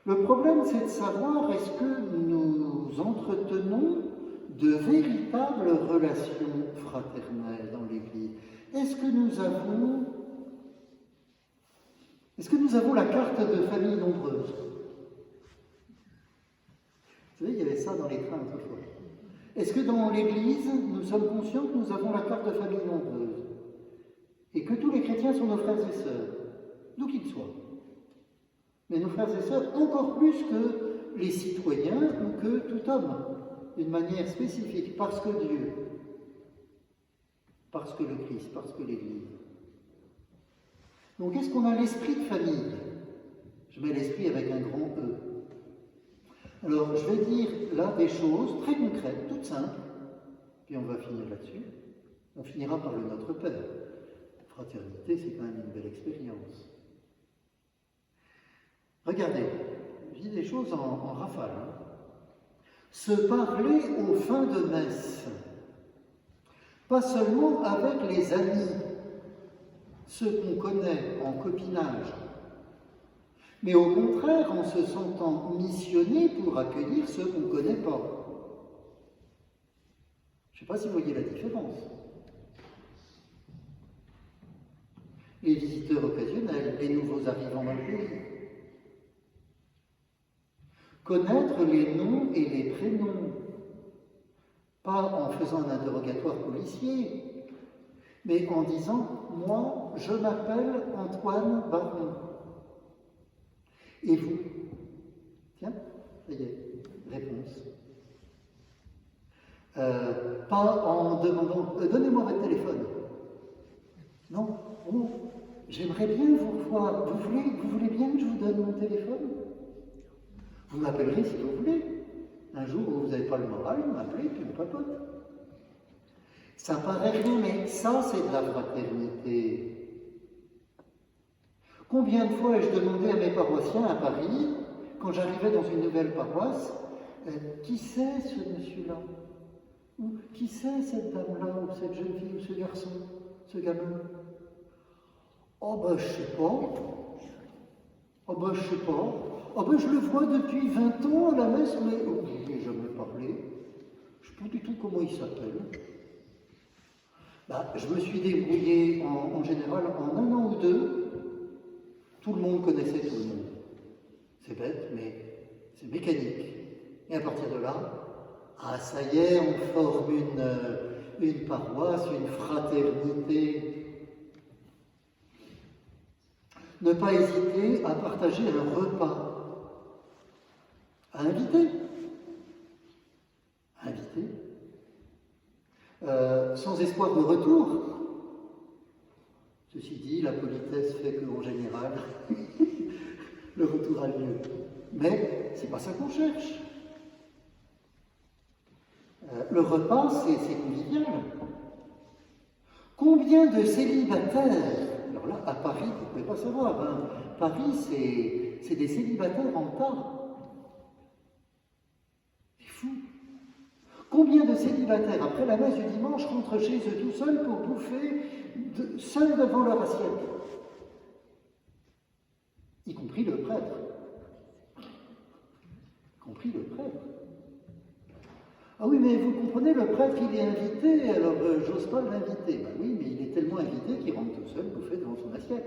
Le problème c'est de savoir est-ce que nous entretenons de véritables relations fraternelles dans l'Église. Est-ce que nous avons la carte de famille nombreuse? savez, il y avait ça dans les trains autrefois. Est-ce que dans l'Église, nous sommes conscients que nous avons la carte de famille nombreuse et que tous les chrétiens sont nos frères et sœurs, d'où qu'ils soient? Mais nos frères et sœurs encore plus que les citoyens ou que tout homme, d'une manière spécifique, parce que Dieu, parce que le Christ, parce que l'Église. Donc est-ce qu'on a l'esprit de famille? Je mets l'esprit avec un grand E. Alors je vais dire là des choses très concrètes, toutes simples, puis on va finir là-dessus. On finira par le Notre Père. Fraternité, c'est quand même une belle expérience. Regardez, je dis des choses en rafale. Hein. Se parler aux fins de messe, pas seulement avec les amis, ceux qu'on connaît en copinage, mais au contraire en se sentant missionné pour accueillir ceux qu'on ne connaît pas. Je ne sais pas si vous voyez la différence. Les visiteurs occasionnels, les nouveaux arrivants dans le pays. Connaître les noms et les prénoms, pas en faisant un interrogatoire policier, mais en disant « Moi, je m'appelle Antoine Baron. Et vous ?» Tiens, ça y est, réponse. Pas en demandant « Donnez-moi votre téléphone. » Non, oh, j'aimerais bien vous revoir. Vous voulez bien que je vous donne mon téléphone? Vous m'appellerez si vous voulez. Un jour où vous n'avez pas le moral, vous m'appelez, puis on papote. Ça paraît rien, mais ça, c'est de la fraternité. Combien de fois ai-je demandé à mes paroissiens à Paris, quand j'arrivais dans une nouvelle paroisse, qui c'est ce monsieur-là? Ou qui c'est cette dame-là, ou cette jeune fille, ou ce garçon, ce gamin? Oh ben, je sais pas. Oh ben, je sais pas. Oh ben, je le vois depuis 20 ans à la messe, mais oh, je ne lui ai jamais parlé. Je ne sais pas du tout comment il s'appelle. Bah, je me suis débrouillé en général en 1 an ou 2. Tout le monde connaissait tout le monde. C'est bête, mais c'est mécanique. Et à partir de là, ah ça y est, on forme une paroisse, une fraternité. Ne pas hésiter à partager un repas, à inviter. Sans espoir de retour. Ceci dit, la politesse fait qu'en général, le retour a lieu. Mais c'est pas ça qu'on cherche. Le repas, c'est convivial. Combien de célibataires, alors là, à Paris, vous ne pouvez pas savoir, hein, Paris, c'est des célibataires en tas. C'est fou. Combien de célibataires, après la messe du dimanche, rentrent chez eux tout seuls pour bouffer seuls devant leur assiette, y compris le prêtre. Ah oui, mais vous comprenez, le prêtre, il est invité, alors j'ose pas l'inviter. Ben oui, mais il est tellement invité qu'il rentre tout seul bouffer devant son assiette.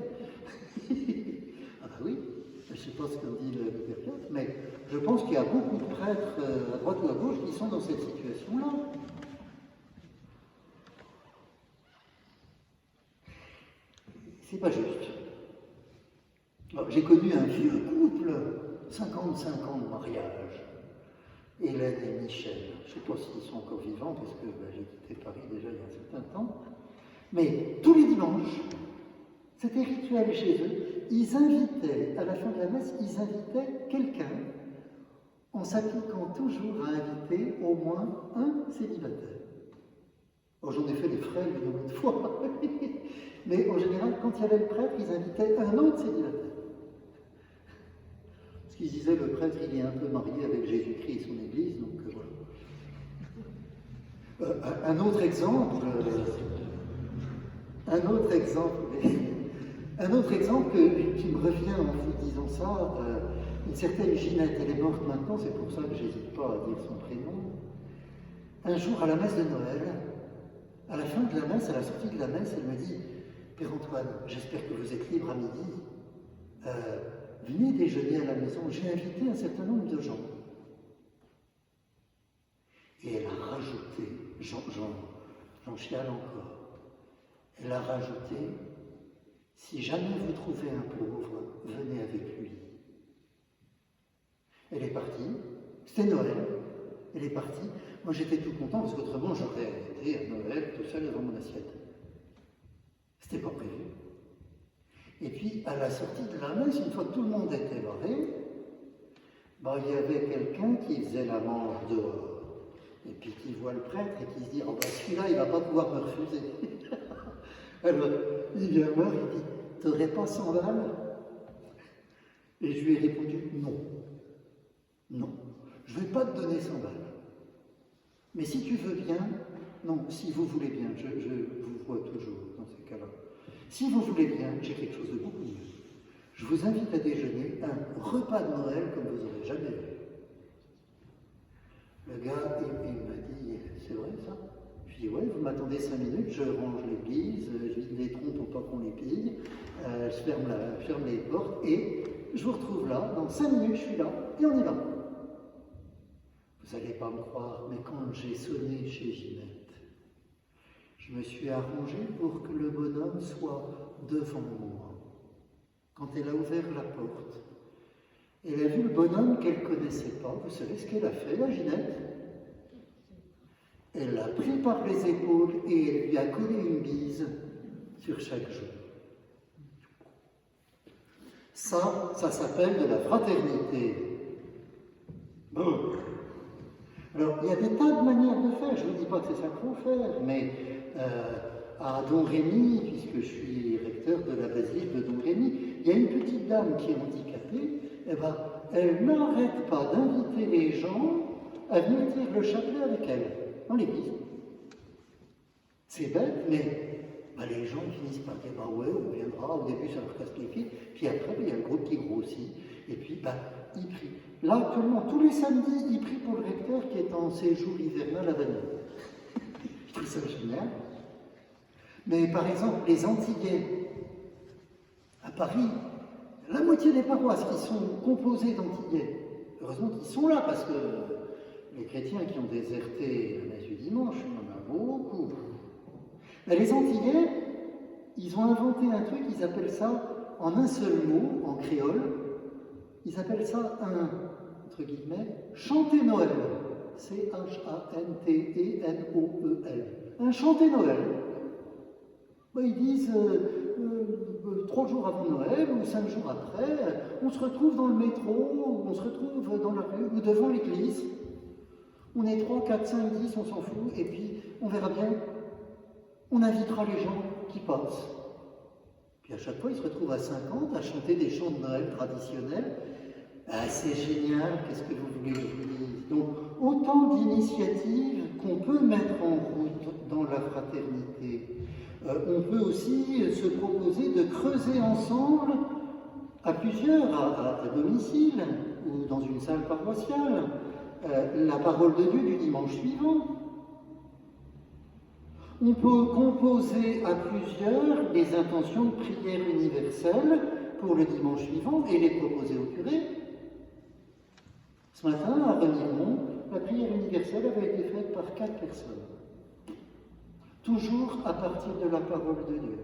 Ah ben oui, je ne sais pas ce qu'en dit le Père Piotr, mais je pense qu'il y a beaucoup de prêtres à droite ou à gauche qui sont dans cette situation-là. C'est pas juste. J'ai connu un vieux couple, 55 ans de mariage, Hélène et Michel. Je ne sais pas s'ils sont encore vivants, parce que j'ai quitté Paris déjà il y a un certain temps. Mais tous les dimanches, c'était rituel chez eux. Ils invitaient, à la fin de la messe, ils invitaient quelqu'un, en s'appliquant toujours à inviter au moins un célibataire. Alors, j'en ai fait les frais une autre fois. Mais en général, quand il y avait le prêtre, ils invitaient un autre célibataire. Parce qu'ils disaient, le prêtre, il est un peu marié avec Jésus-Christ et son Église, donc voilà. Un autre exemple qui me revient en vous disant ça, une certaine Ginette, elle est morte maintenant, c'est pour ça que j'hésite pas à dire son prénom. Un jour, à la messe de Noël, à la fin de la messe, à la sortie de la messe, elle me dit « Père Antoine, j'espère que vous êtes libre à midi. Venez déjeuner à la maison, j'ai invité un certain nombre de gens. » Et elle a rajouté, j'en chiale encore, elle a rajouté, si jamais vous trouvez un pauvre, venez avec lui. Elle est partie, c'était Noël, elle est partie. Moi j'étais tout content parce qu'autrement j'aurais été à Noël tout seul devant mon assiette. C'était pas prévu. Et puis à la sortie de la messe, une fois que tout le monde était barré, il y avait quelqu'un qui faisait la manche dehors. Et puis qui voit le prêtre et qui se dit, celui-là il va pas pouvoir me refuser. Alors il vient voir, il dit, t'aurais pas 100 balles? Et je lui ai répondu, non. Non, je ne vais pas te donner 100 balles. Mais si tu veux bien, non, si vous voulez bien, je vous vois toujours dans ces cas-là. Si vous voulez bien, j'ai quelque chose de beaucoup mieux. Je vous invite à déjeuner un repas de Noël comme vous n'aurez jamais vu. Le gars, il m'a dit, c'est vrai ça? Je dis, ouais, vous m'attendez 5 minutes, je range l'église, je vide les trompes pour pas qu'on les pille, je ferme les portes et je vous retrouve là, dans 5 minutes je suis là et on y va. Vous n'allez pas me croire, mais quand j'ai sonné chez Ginette, je me suis arrangé pour que le bonhomme soit devant moi. Quand elle a ouvert la porte, elle a vu le bonhomme qu'elle ne connaissait pas. Vous savez ce qu'elle a fait, la Ginette? Elle l'a pris par les épaules et elle lui a collé une bise sur chaque joue. Ça s'appelle de la fraternité. Bon. Alors, il y a des tas de manières de faire, je ne vous dis pas que c'est ça qu'il faut faire, mais à Don Rémy, puisque je suis recteur de la basilique de Don Rémy, il y a une petite dame qui est handicapée, elle n'arrête pas d'inviter les gens à venir dire le chapelet avec elle, dans l'église. C'est bête, mais les gens finissent par dire, ouais, on viendra, au début ça leur casse les pieds, puis après, il y a le groupe qui grossit, et puis, ils prient. Là, actuellement, tous les samedis, ils prient pour le recteur qui est en séjour hivernal à Vanille. Je trouve ça génial. Mais par exemple, les Antillais, à Paris, la moitié des paroisses qui sont composées d'Antillais, heureusement qu'ils sont là, parce que les chrétiens qui ont déserté la messe du dimanche, il y en a beaucoup. Mais les Antillais, ils ont inventé un truc, ils appellent ça, en un seul mot, en créole, ils appellent ça un, entre guillemets, chanter Noël. C-H-A-N-T-E-N-O-E-L. Un chanter Noël. Ils disent 3 jours avant Noël ou 5 jours après, on se retrouve dans le métro, ou on se retrouve dans la rue ou devant l'église. On est 3, 4, 5, 10, on s'en fout, et puis on verra bien. On invitera les gens qui passent. Puis à chaque fois, ils se retrouvent à 50 à chanter des chants de Noël traditionnels. C'est génial, qu'est-ce que vous voulez que je vous dise? Donc, autant d'initiatives qu'on peut mettre en route dans la fraternité. On peut aussi se proposer de creuser ensemble, à plusieurs, à domicile, ou dans une salle paroissiale, la parole de Dieu du dimanche suivant. On peut composer à plusieurs des intentions de prière universelle pour le dimanche suivant et les proposer au curé. Ce matin, à Remiremont, la prière universelle avait été faite par 4 personnes. Toujours à partir de la parole de Dieu.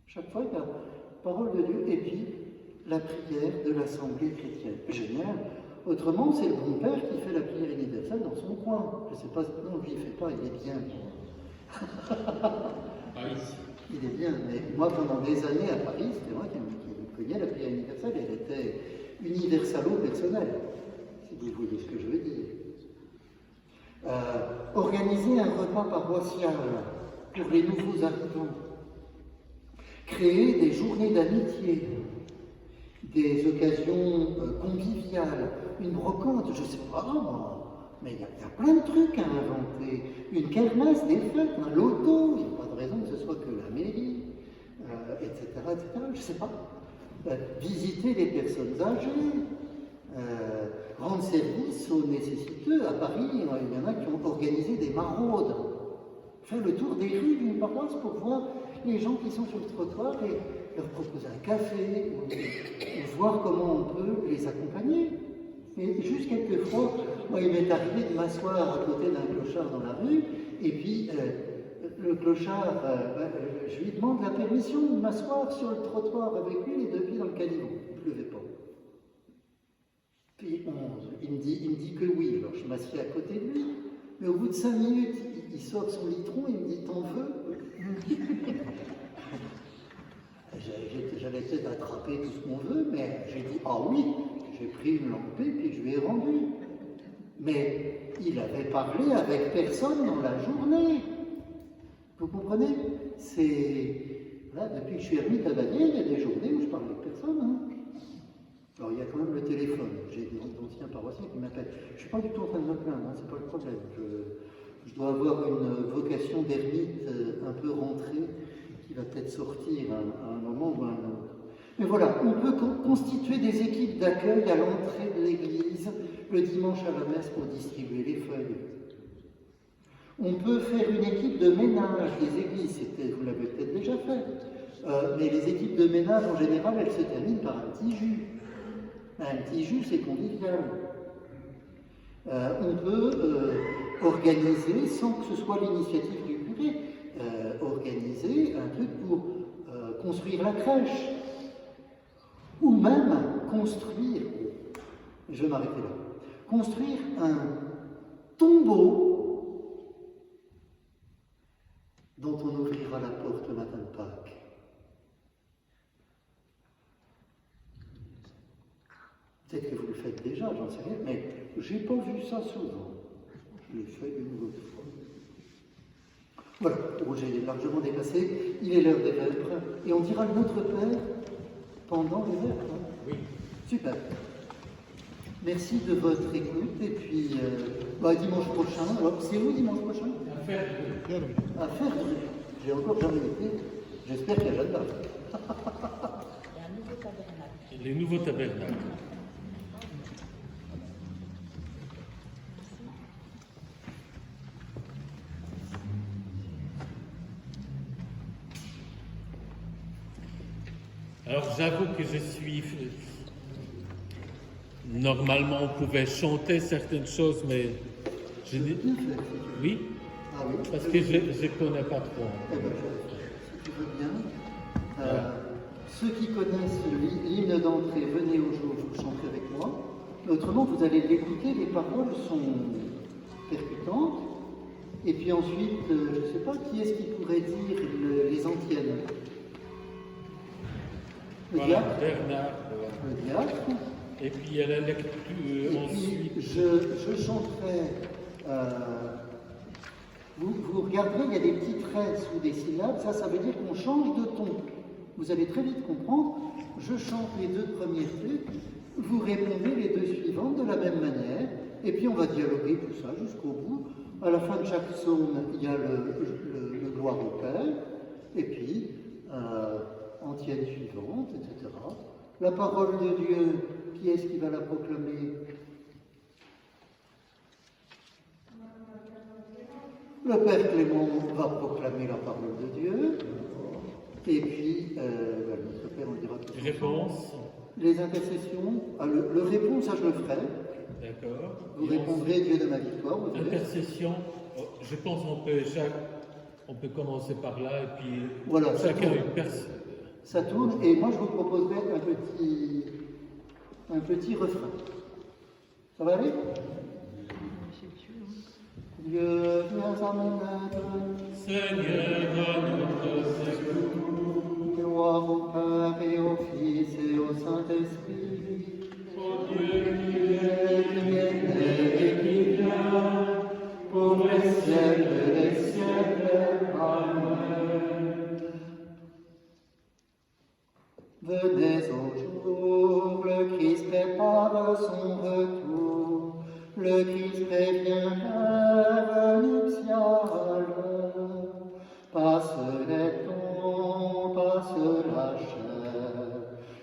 Chaque fois, il y a la parole de Dieu et puis la prière de l'Assemblée chrétienne. Génial. Autrement, c'est le bon père qui fait la prière universelle dans son coin. Je ne sais pas, non, lui, il ne fait pas, il est bien. Il est bien, mais moi, pendant des années à Paris, c'était moi qui cognais la prière universelle, elle était universalo-personnelle, si vous voyez ce que je veux dire. Organiser un repas paroissial pour les nouveaux arrivants. Créer des journées d'amitié, des occasions conviviales, une brocante, je ne sais pas moi, mais il y a plein de trucs à inventer. Une kermesse, des fêtes, un loto, il n'y a pas de raison que ce soit que la mairie, etc., je ne sais pas. Visiter les personnes âgées, rendre service aux nécessiteux. À Paris, il y en a qui ont organisé des maraudes. Faire le tour des rues d'une paroisse pour voir les gens qui sont sur le trottoir et leur proposer un café ou voir comment on peut les accompagner. Et juste quelquefois, Moi, il m'est arrivé de m'asseoir à côté d'un clochard dans la rue, et puis le clochard, je lui demande la permission de m'asseoir sur le trottoir avec lui, les deux pieds dans le caniveau. Il ne pleuvait pas. Puis il me dit que oui, alors je m'assieds à côté de lui, mais au bout de 5 minutes, il sort son litron, il me dit t'en veux? J'allais peut-être attraper tout ce qu'on veut, mais j'ai dit ah oui, j'ai pris une lampée puis je lui ai rendu. Mais il avait parlé avec personne dans la journée. Vous comprenez? Là, depuis que je suis ermite à Daniel, il y a des journées où je parle avec personne. Hein. Alors il y a quand même le téléphone. J'ai d'anciens paroissiens qui m'appellent. Je ne suis pas du tout en train de me plaindre, hein, c'est pas le problème. Je dois avoir une vocation d'ermite un peu rentrée qui va peut-être sortir à un moment ou à un autre. Mais voilà, on peut constituer des équipes d'accueil à l'entrée de l'église le dimanche à la messe pour distribuer les feuilles. On peut faire une équipe de ménage des églises, vous l'avez peut-être déjà fait, mais les équipes de ménage en général, elles se terminent par un petit jus. Un petit jus, c'est convivial. On peut organiser, sans que ce soit l'initiative du curé, organiser un truc pour construire la crèche, ou même construire, je vais m'arrêter là, construire un tombeau dont on ouvrira la porte le matin de Pâques. Peut-être que vous le faites déjà, j'en sais rien, mais j'ai pas vu ça souvent. Je l'ai fait une ou deux fois. Voilà, bon, j'ai largement dépassé. Il est l'heure des vêpres, et on dira le Notre Père pendant les vêpres. Oui. Super. Merci de votre écoute, et puis dimanche prochain. Alors, c'est où dimanche prochain? À faire. À faire. J'ai encore jamais été. J'espère qu'il y a Jeanne d'Arc. Il y a un nouveau tabernacle. Les nouveaux tabernacles. Alors j'avoue que je suis... Normalement on pouvait chanter certaines choses, mais je n'ai... Oui, Ah oui. parce que je ne connais pas trop. Eh bien, si tu veux bien. Ceux qui connaissent l'hymne d'entrée, venez au jour, vous chanterez avec moi. Autrement, vous allez l'écouter, les paroles sont percutantes. Et puis ensuite, je ne sais pas, qui est-ce qui pourrait dire les antiennes? Le Voilà, diacre. Bernard. Le diacre. Et puis il y a la lecture Et ensuite. puis, je chanterai. Vous regarderez, il y a des petits traits sous des syllabes. Ça veut dire qu'on change de ton. Vous allez très vite comprendre. Je chante les 2 premiers trucs. Vous répondez les 2 suivantes de la même manière. Et puis on va dialoguer tout ça jusqu'au bout. À la fin de chaque psaume, il y a le gloire au Père. Et puis, antienne suivante, etc. La parole de Dieu, qui est-ce qui va la proclamer? Le Père Clément va proclamer la parole de Dieu. Et puis, notre Père, on le dira tout de suite. Réponse. Les intercessions, le réponse, ça je le ferai. D'accord. Vous Et répondrez Dieu de ma victoire. Vous verrez. Intercession, je pense on peut commencer par là et puis Voilà, chacun une personne. Ça tourne, et moi je vous proposerai un petit refrain. Ça va aller? Dieu, viens à mon aide. Seigneur, à notre secours. Gloire au Père et au Fils et au Saint-Esprit. Ô Dieu Qui était et qui vient, pour les siècles des siècles. Amen. Venez au jour, le Christ prépare son retour. Le Christ prévient l'heure nuptiale. Passe les temps, passe la chair.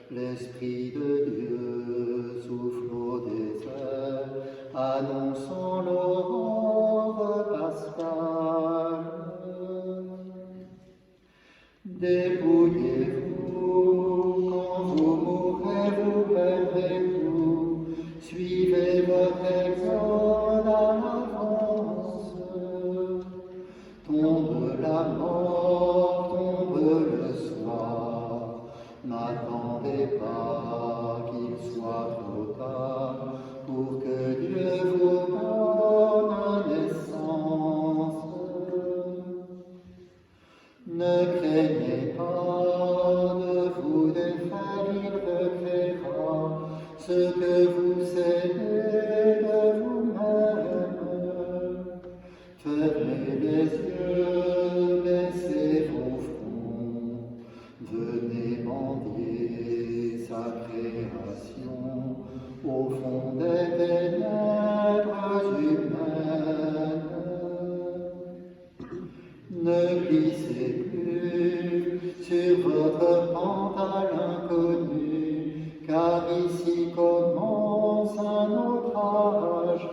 L'Esprit de Dieu souffle au désert, annonçant l'aurore pascale. Dépouillez-vous, quand vous mourrez, vous perdrez tout. Suivez votre exemple. votre pente à l'inconnu, car ici commence un autre âge.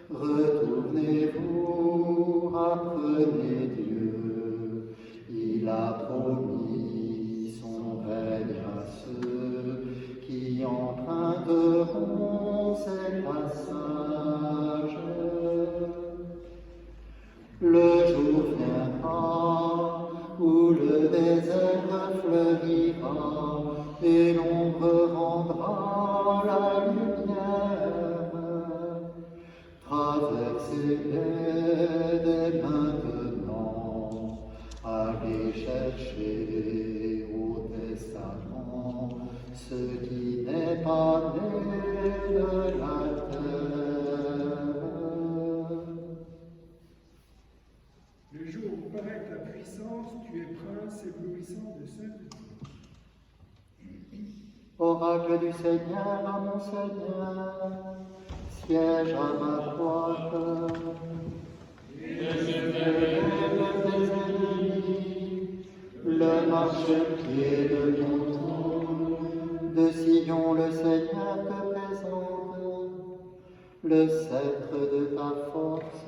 Retournez-vous, apprenez Dieu, il a promis son règne à ceux qui emprunteront ses passages. Le jour viendra où le désert fleurira et l'ombre rendra la lumière. Traversez-les dès maintenant, allez chercher au testament ce qui n'est pas né de la terre. Le jour où paraît ta puissance, tu es prince éblouissant de sainteté. Oracle du Seigneur à mon Seigneur, siège à ma droite. Le marchepied de ton trône, de Sion le Seigneur te présente, le sceptre de ta force.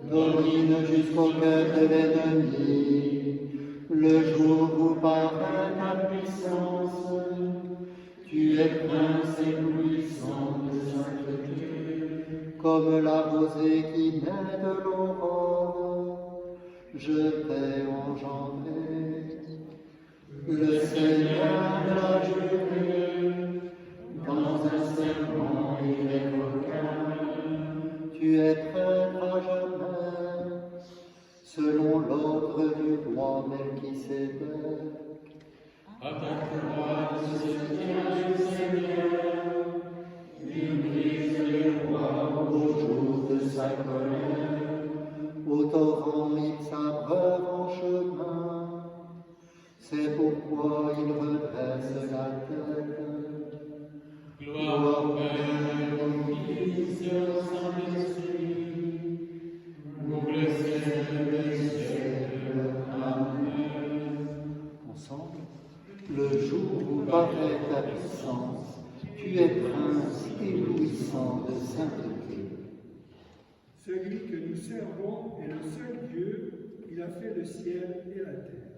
Domine jusqu'au cœur de l'ennemi, le jour où paraît ta puissance. Tu es prince éblouissant de sainteté, comme la rosée qui naît de l'aurore. Je t'ai engendré, le Seigneur l'a juré, dans un serment il est coquin. Tu es prêtre à jamais, selon l'ordre du roi Melchisédek. À ta droite se tient le Seigneur, il brise les rois Au jour de sa colère, au torrent il s'abreuve en chemin. C'est pourquoi il redresse la tête. Gloire au Père, au Fils et au Saint-Esprit, pour le siècle des siècles. Amen. Ensemble, le jour où paraît ta puissance, tu es prince éblouissant de sainteté. Celui que nous servons est le seul Dieu, il a fait le ciel et la terre.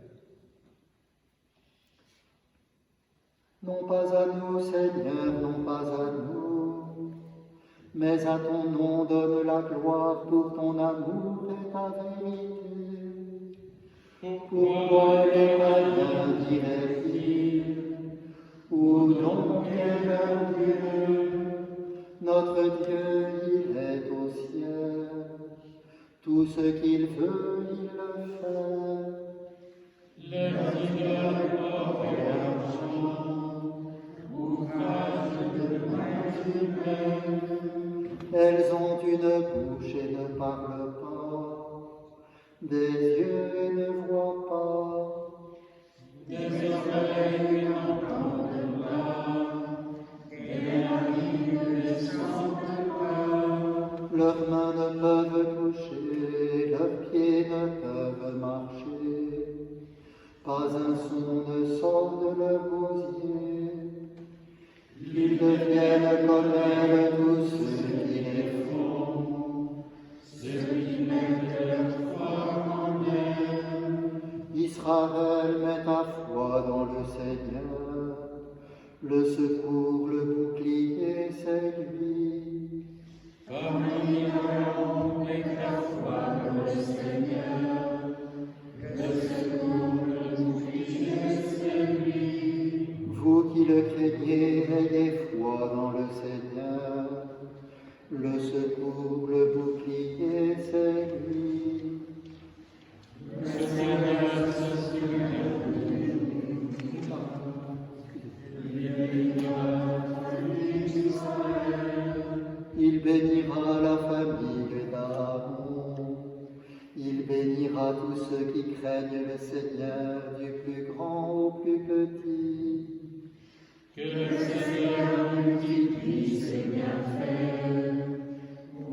Non pas à nous, Seigneur, non pas à nous, mais à ton nom donne la gloire pour ton amour et ta vérité. Pourquoi les païens diraient-ils, où donc est leur Dieu? Notre Dieu, il est au ciel, tout ce qu'il veut, il le fait. Les idoles portent l'argent, ouvrage de mains humaines. Elles ont une bouche et ne parlent pas, des yeux et ne voient pas, Des oreilles qui n'entendent pas, et narines qui ne sentent pas. leurs mains ne peuvent toucher, leurs pieds ne peuvent marcher, pas un son ne sort de leur gosier. Ils deviennent comme elles tous ceux qui les font, Ceux qui mettent leur foi en elle. Israël met ta foi dans le Seigneur, le secours, le bouclier, c'est lui. Parmi nous, met ta foi dans le Seigneur, le secours, le bouclier, c'est lui. Vous qui le craignez, ayez foi dans le Seigneur, le secours, le bouclier, c'est lui. Le Seigneur se souvient de nous. Il bénira la famille d'Aaron, il bénira tous ceux qui craignent le Seigneur, du plus grand au plus petit. Que le Seigneur multiplie ses bienfaits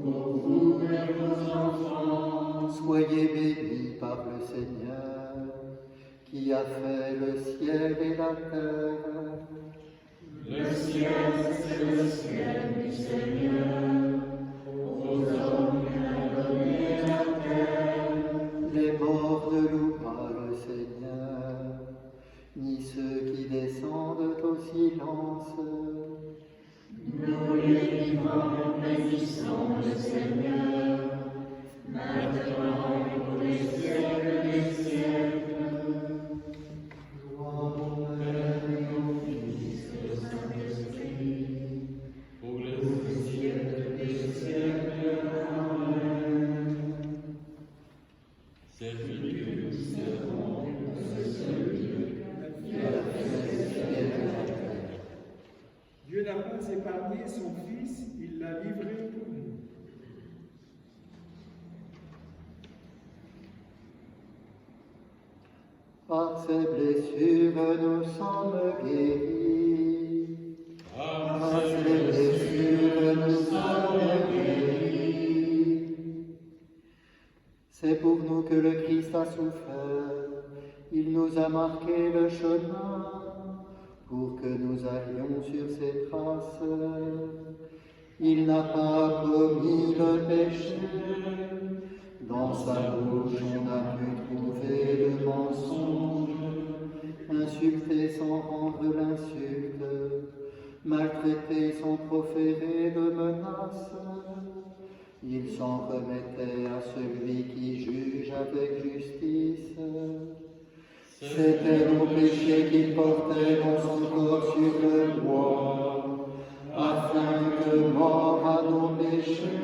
pour vous et vos enfants. Soyez bénis par le Seigneur. qui a fait le ciel et la terre. Le ciel, c'est le ciel du Seigneur. Aux hommes il a donné la terre. Les morts ne louent pas le Seigneur, ni ceux qui descendent au silence. Nous les vivants bénissons le Seigneur, maintenant et pour les siècles des siècles. Gloire au Père et au Fils et au Saint-Esprit, Pour les siècles des siècles. Amen. serviteurs du serment, Qui a fait le ciel et la terre. Dieu n'a pas épargné son Fils, il l'a livré pour nous. Par ses blessures nous sommes guéris. Par ses blessures nous sommes guéris. C'est pour nous que le Christ a souffert. Il nous a marqué le chemin pour que nous allions sur ses traces. Il n'a pas commis le péché. Dans sa bouche on a pu trouver le mensonge, insulter sans rendre l'insulte, maltraiter sans proférer de menaces. Il s'en remettait à celui qui juge avec justice. C'étaient nos péchés qu'il portait dans son corps sur le bois, afin que, mort à nos péchés,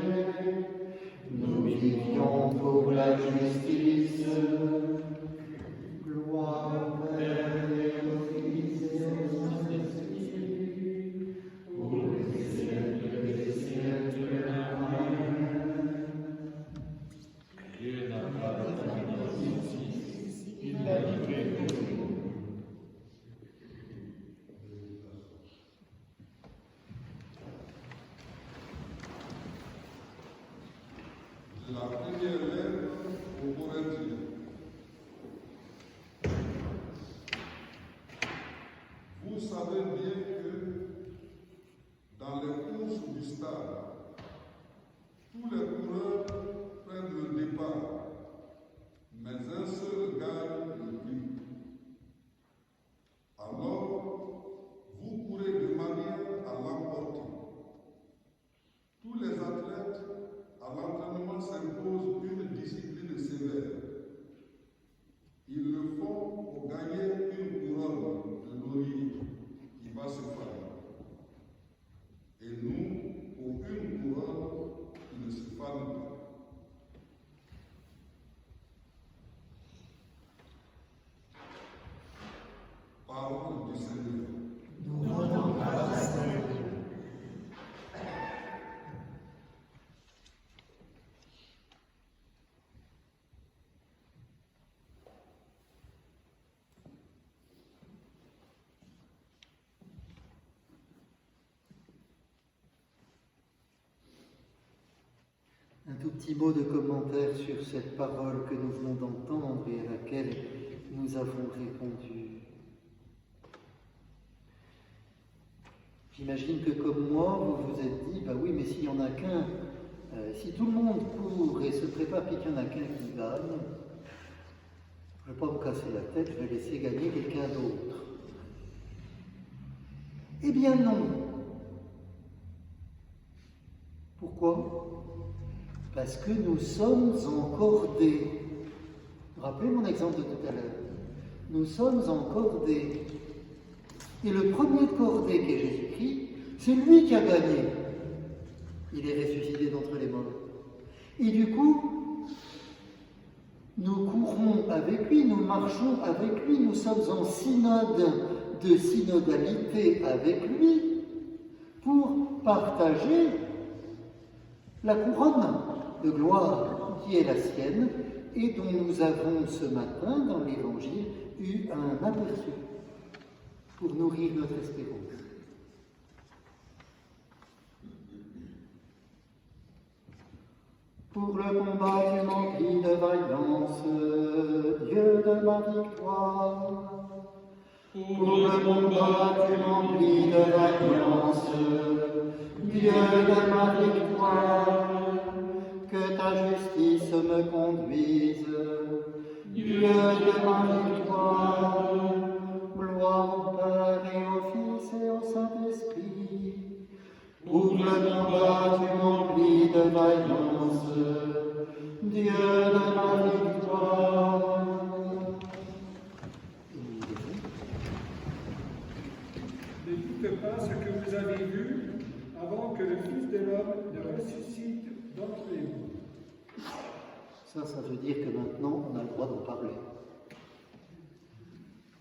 nous vivions pour la justice. Gloire au Père et au Fils et au Saint-Esprit, pour les siècles des siècles. Amen. Dieu n'a pas abandonné son Fils, il l'a livré pour nous. De la première lettre aux Corinthiens. Vous savez bien que dans les courses du stade, tous les coureurs prennent le départ, mais un seul gagne le prix. Alors, vous courez de manière à l'emporter. Tous les athlètes à l'entraînement s'impose une discipline sévère. Ils le font pour gagner une couronne de laurier qui va se faner. Et nous, pour une couronne qui ne se fane pas. Parole du Seigneur. Un tout petit mot de commentaire sur cette parole que nous venons d'entendre et à laquelle nous avons répondu. J'imagine que comme moi, vous vous êtes dit, bah oui, mais s'il n'y en a qu'un, si tout le monde court et se prépare puis qu'il n'y en a qu'un qui gagne, je ne vais pas me casser la tête, je vais laisser gagner quelqu'un d'autre. Eh bien non. Pourquoi ? Parce que nous sommes en cordée. Vous vous rappelez mon exemple de tout à l'heure ? Nous sommes en cordée. Et le premier de cordée qui est Jésus-Christ, c'est lui qui a gagné. Il est ressuscité d'entre les morts. Et du coup, nous courons avec lui, nous marchons avec lui, nous sommes en synode de synodalité avec lui pour partager la couronne de gloire qui est la sienne et dont nous avons ce matin dans l'Évangile eu un aperçu pour nourrir notre espérance. Pour le combat tu m'emplis de vaillance, Dieu de ma victoire. Pour le combat tu m'emplis de vaillance, Dieu de ma victoire. Que ta justice me conduise, Dieu de ma victoire. Gloire au Père et au Fils et au Saint-Esprit. Pour le combat tu m'emplis de vaillance, Dieu de ma victoire. Ne dites pas ce que vous avez vu avant que le Fils de l'homme ne ressuscite d'entre les morts. Ça veut dire que maintenant on a le droit d'en parler.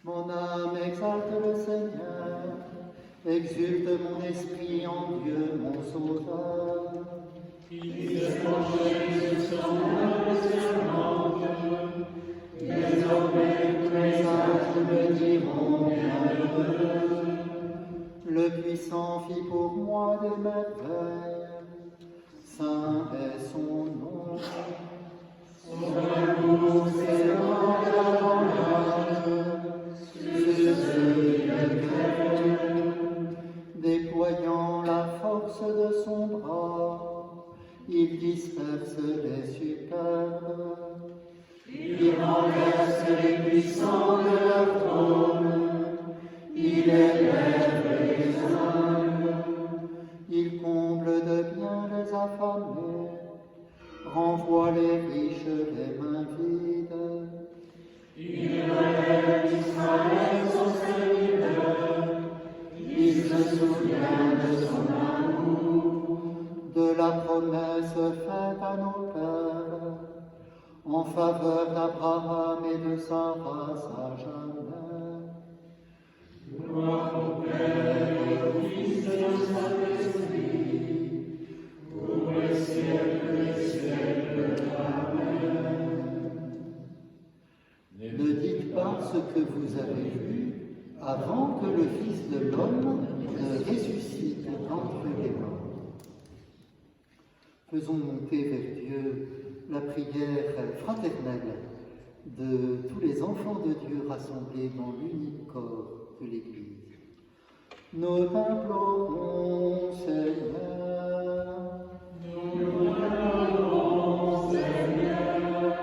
Mon âme exalte le Seigneur, exulte mon esprit en Dieu mon Sauveur. Il s'est penché sur son œuvre servante, désormais tous les sages me diront bienheureux. Le puissant fit pour moi des merveilles, saint est son nom. Son amour s'élève avant l'âge, sur ceux qui le craignent. Déployant la force de son bras, il disperse les superbes. Il renverse les puissants de leur trône, il élève les humbles. Il comble de bien les affamés, renvoie les riches les mains vides. Il relève Israël son serviteur, il se souvient de son amour. De la promesse faite à nos pères, en faveur d'Abraham et de sa race à jamais. Gloire au Père et au Fils et au Saint-Esprit, pour les siècles des siècles. Amen. Ne dites pas ce que vous avez vu avant que le Fils de l'homme ne ressuscite d'entre les morts. Faisons monter vers Dieu la prière fraternelle de tous les enfants de Dieu rassemblés dans l'unique corps de l'Église. Nous t'implorons, Seigneur. Nous t'implorons, Seigneur.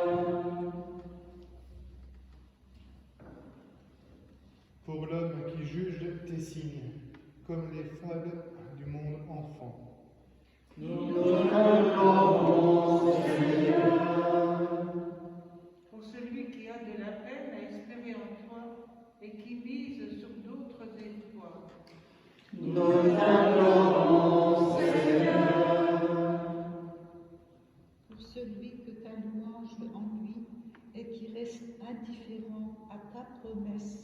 Pour l'homme qui juge tes signes, comme les fables du monde enfant. Nous t'implorons, Seigneur. Pour celui qui a de la peine à espérer en toi et qui mise sur d'autres espoirs. Nous t'implorons, Seigneur. Pour celui que ta louange ennuie et qui reste indifférent à ta promesse.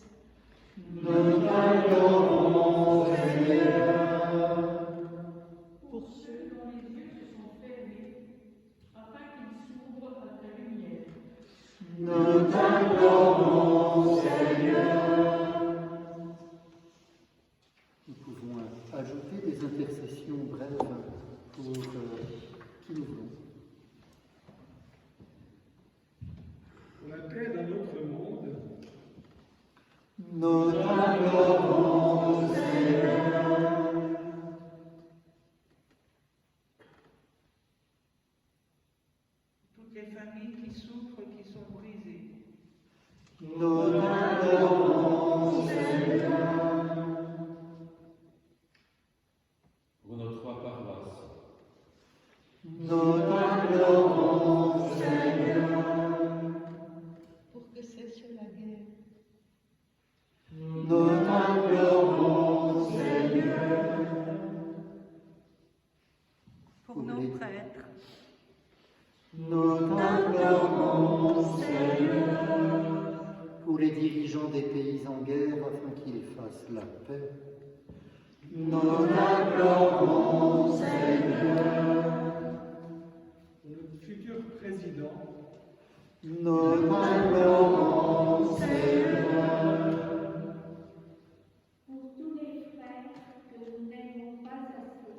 Nous t'implorons, Seigneur. Pour ceux dont les yeux se sont fermés, afin qu'ils s'ouvrent à ta lumière. Nous t'implorons, Seigneur. Nous pouvons ajouter des intercessions brèves pour qui nous voulons. Pour la paix dans notre monde, Nous t'implorons, Seigneur. Toutes les familles qui souffrent, qui sont brisées. Nous t'implorons, Seigneur. Pour nos 3 paroisses, Nous t'implorons, Seigneur. Pour que cesse la guerre. Nous t'implorons, Seigneur. Pour nos prêtres. Nous t'implorons, Seigneur. Pour les dirigeants des pays en guerre, afin qu'ils fassent la paix. Nous t'implorons, Seigneur. pour notre futur président, Nous t'implorons, Seigneur. Pour tous les frères que nous n'aimons pas assez.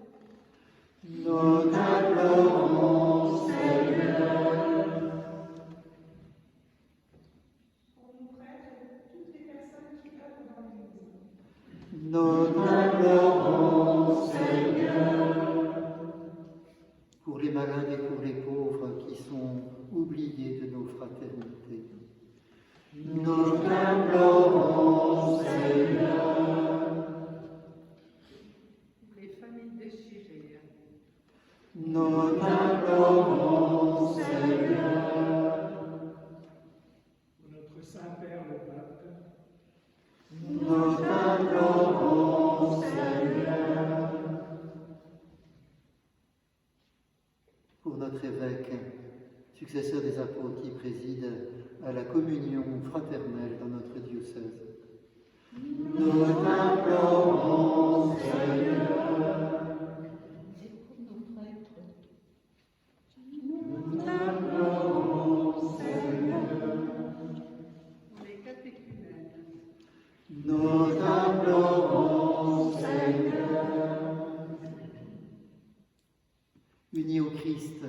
Nous t'implorons, Seigneur. Nous t'implorons, Seigneur. Pour les malades et pour les pauvres qui sont oubliés de nos fraternités. Nous t'implorons, Seigneur. Les familles déchirées. Nous t'implorons, Seigneur. Pour notre Saint-Père le Pape, Nous t'implorons, Seigneur. Pour notre évêque, successeur des apôtres qui préside à la communion fraternelle dans notre diocèse. Nous t'implorons, Seigneur. Et pour nos prêtres, Nous t'implorons, Seigneur. Pour les catéchumènes. Nous t'implorons, Seigneur. Unis au Christ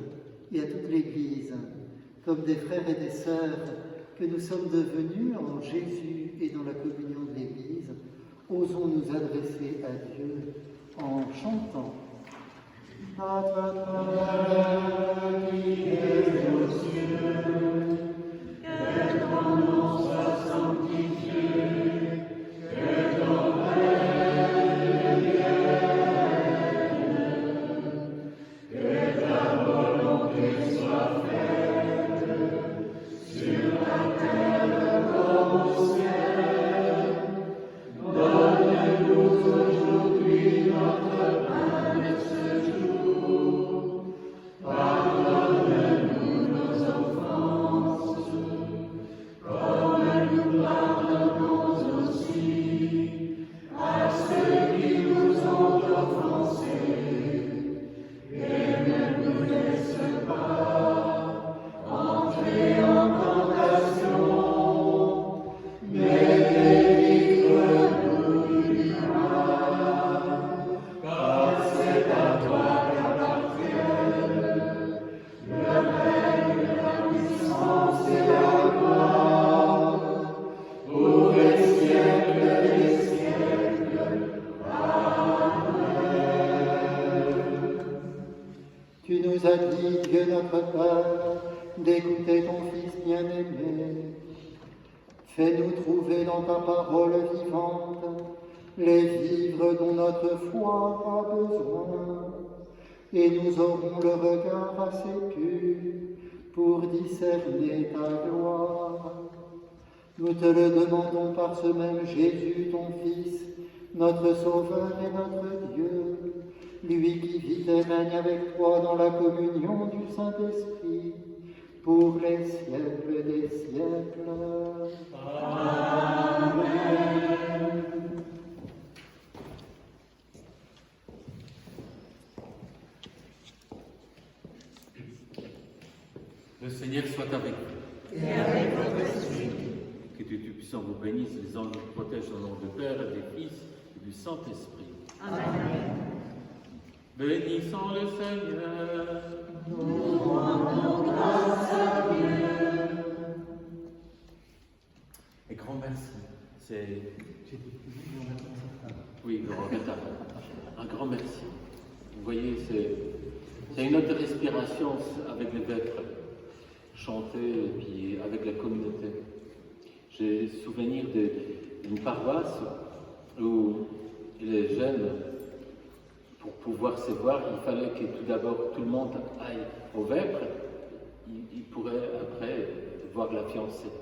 et à toute l'Église, comme des frères et des sœurs que nous sommes devenus en Jésus et dans la communion de l'Église, osons nous adresser à Dieu en chantant. Notre Père qui es aux cieux, que ton nom soit sanctifié, que ton règne vienne, que ta volonté soit faite sur la terre comme au ciel. Donne-nous aujourd'hui notre pain de ce jour. Pardonne-nous nos offenses, comme nous pardonnons aussi à ceux qui nous ont offensés. Et ne nous laisse pas entrer en tentation, mais délivre-nous du mal. Car c'est à toi qu'appartiennent le règne, la puissance et la gloire, pour les siècles des siècles. Tu nous as dit, Dieu notre Père, d'écouter ton Fils bien-aimé. Fais-nous trouver dans ta parole vivante les vivres dont notre foi a besoin, et nous aurons le regard assez pur pour discerner ta gloire. Nous te le demandons par ce même Jésus, ton Fils, notre Sauveur et notre Dieu, lui qui vit et règne avec toi dans la communion du Saint-Esprit, pour les siècles des siècles. Amen. Le Seigneur soit avec vous. et avec votre esprit. Que Dieu Tout-Puissant vous bénisse, les anges vous protègent au nom du Père et du Fils et du Saint-Esprit. Amen. Bénissons le Seigneur. Nous rendons grâce à Dieu. Et grand merci. C'est. Oui, Loretta. Un grand merci. Vous voyez, c'est une autre respiration avec les vêpres, chanter et puis avec la communauté. J'ai souvenir d'une paroisse où les jeunes, pour pouvoir se voir, il fallait que tout d'abord tout le monde aille au vêpres. Ils pourraient après voir la fiancée.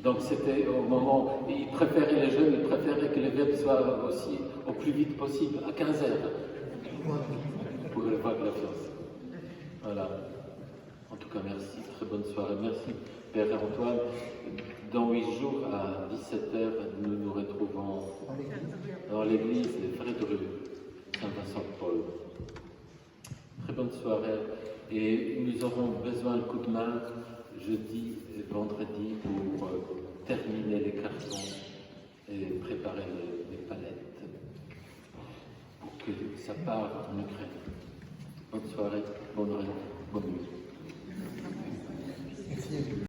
Donc c'était au moment, ils préféraient les jeunes, ils préféraient que les vêpres soient aussi au plus vite possible, à 15h, pour voir la fiancée. Voilà. En tout cas, merci, très bonne soirée. Merci, Père Antoine. Dans 8 jours, à 17h, nous nous retrouvons dans l'église des Frères de Rue, Saint-Vincent-de-Paul. Très bonne soirée. Et nous aurons besoin de coup de main jeudi et vendredi pour terminer les cartons et préparer les palettes pour que ça parte en Ukraine. Bonne soirée, bonne nuit.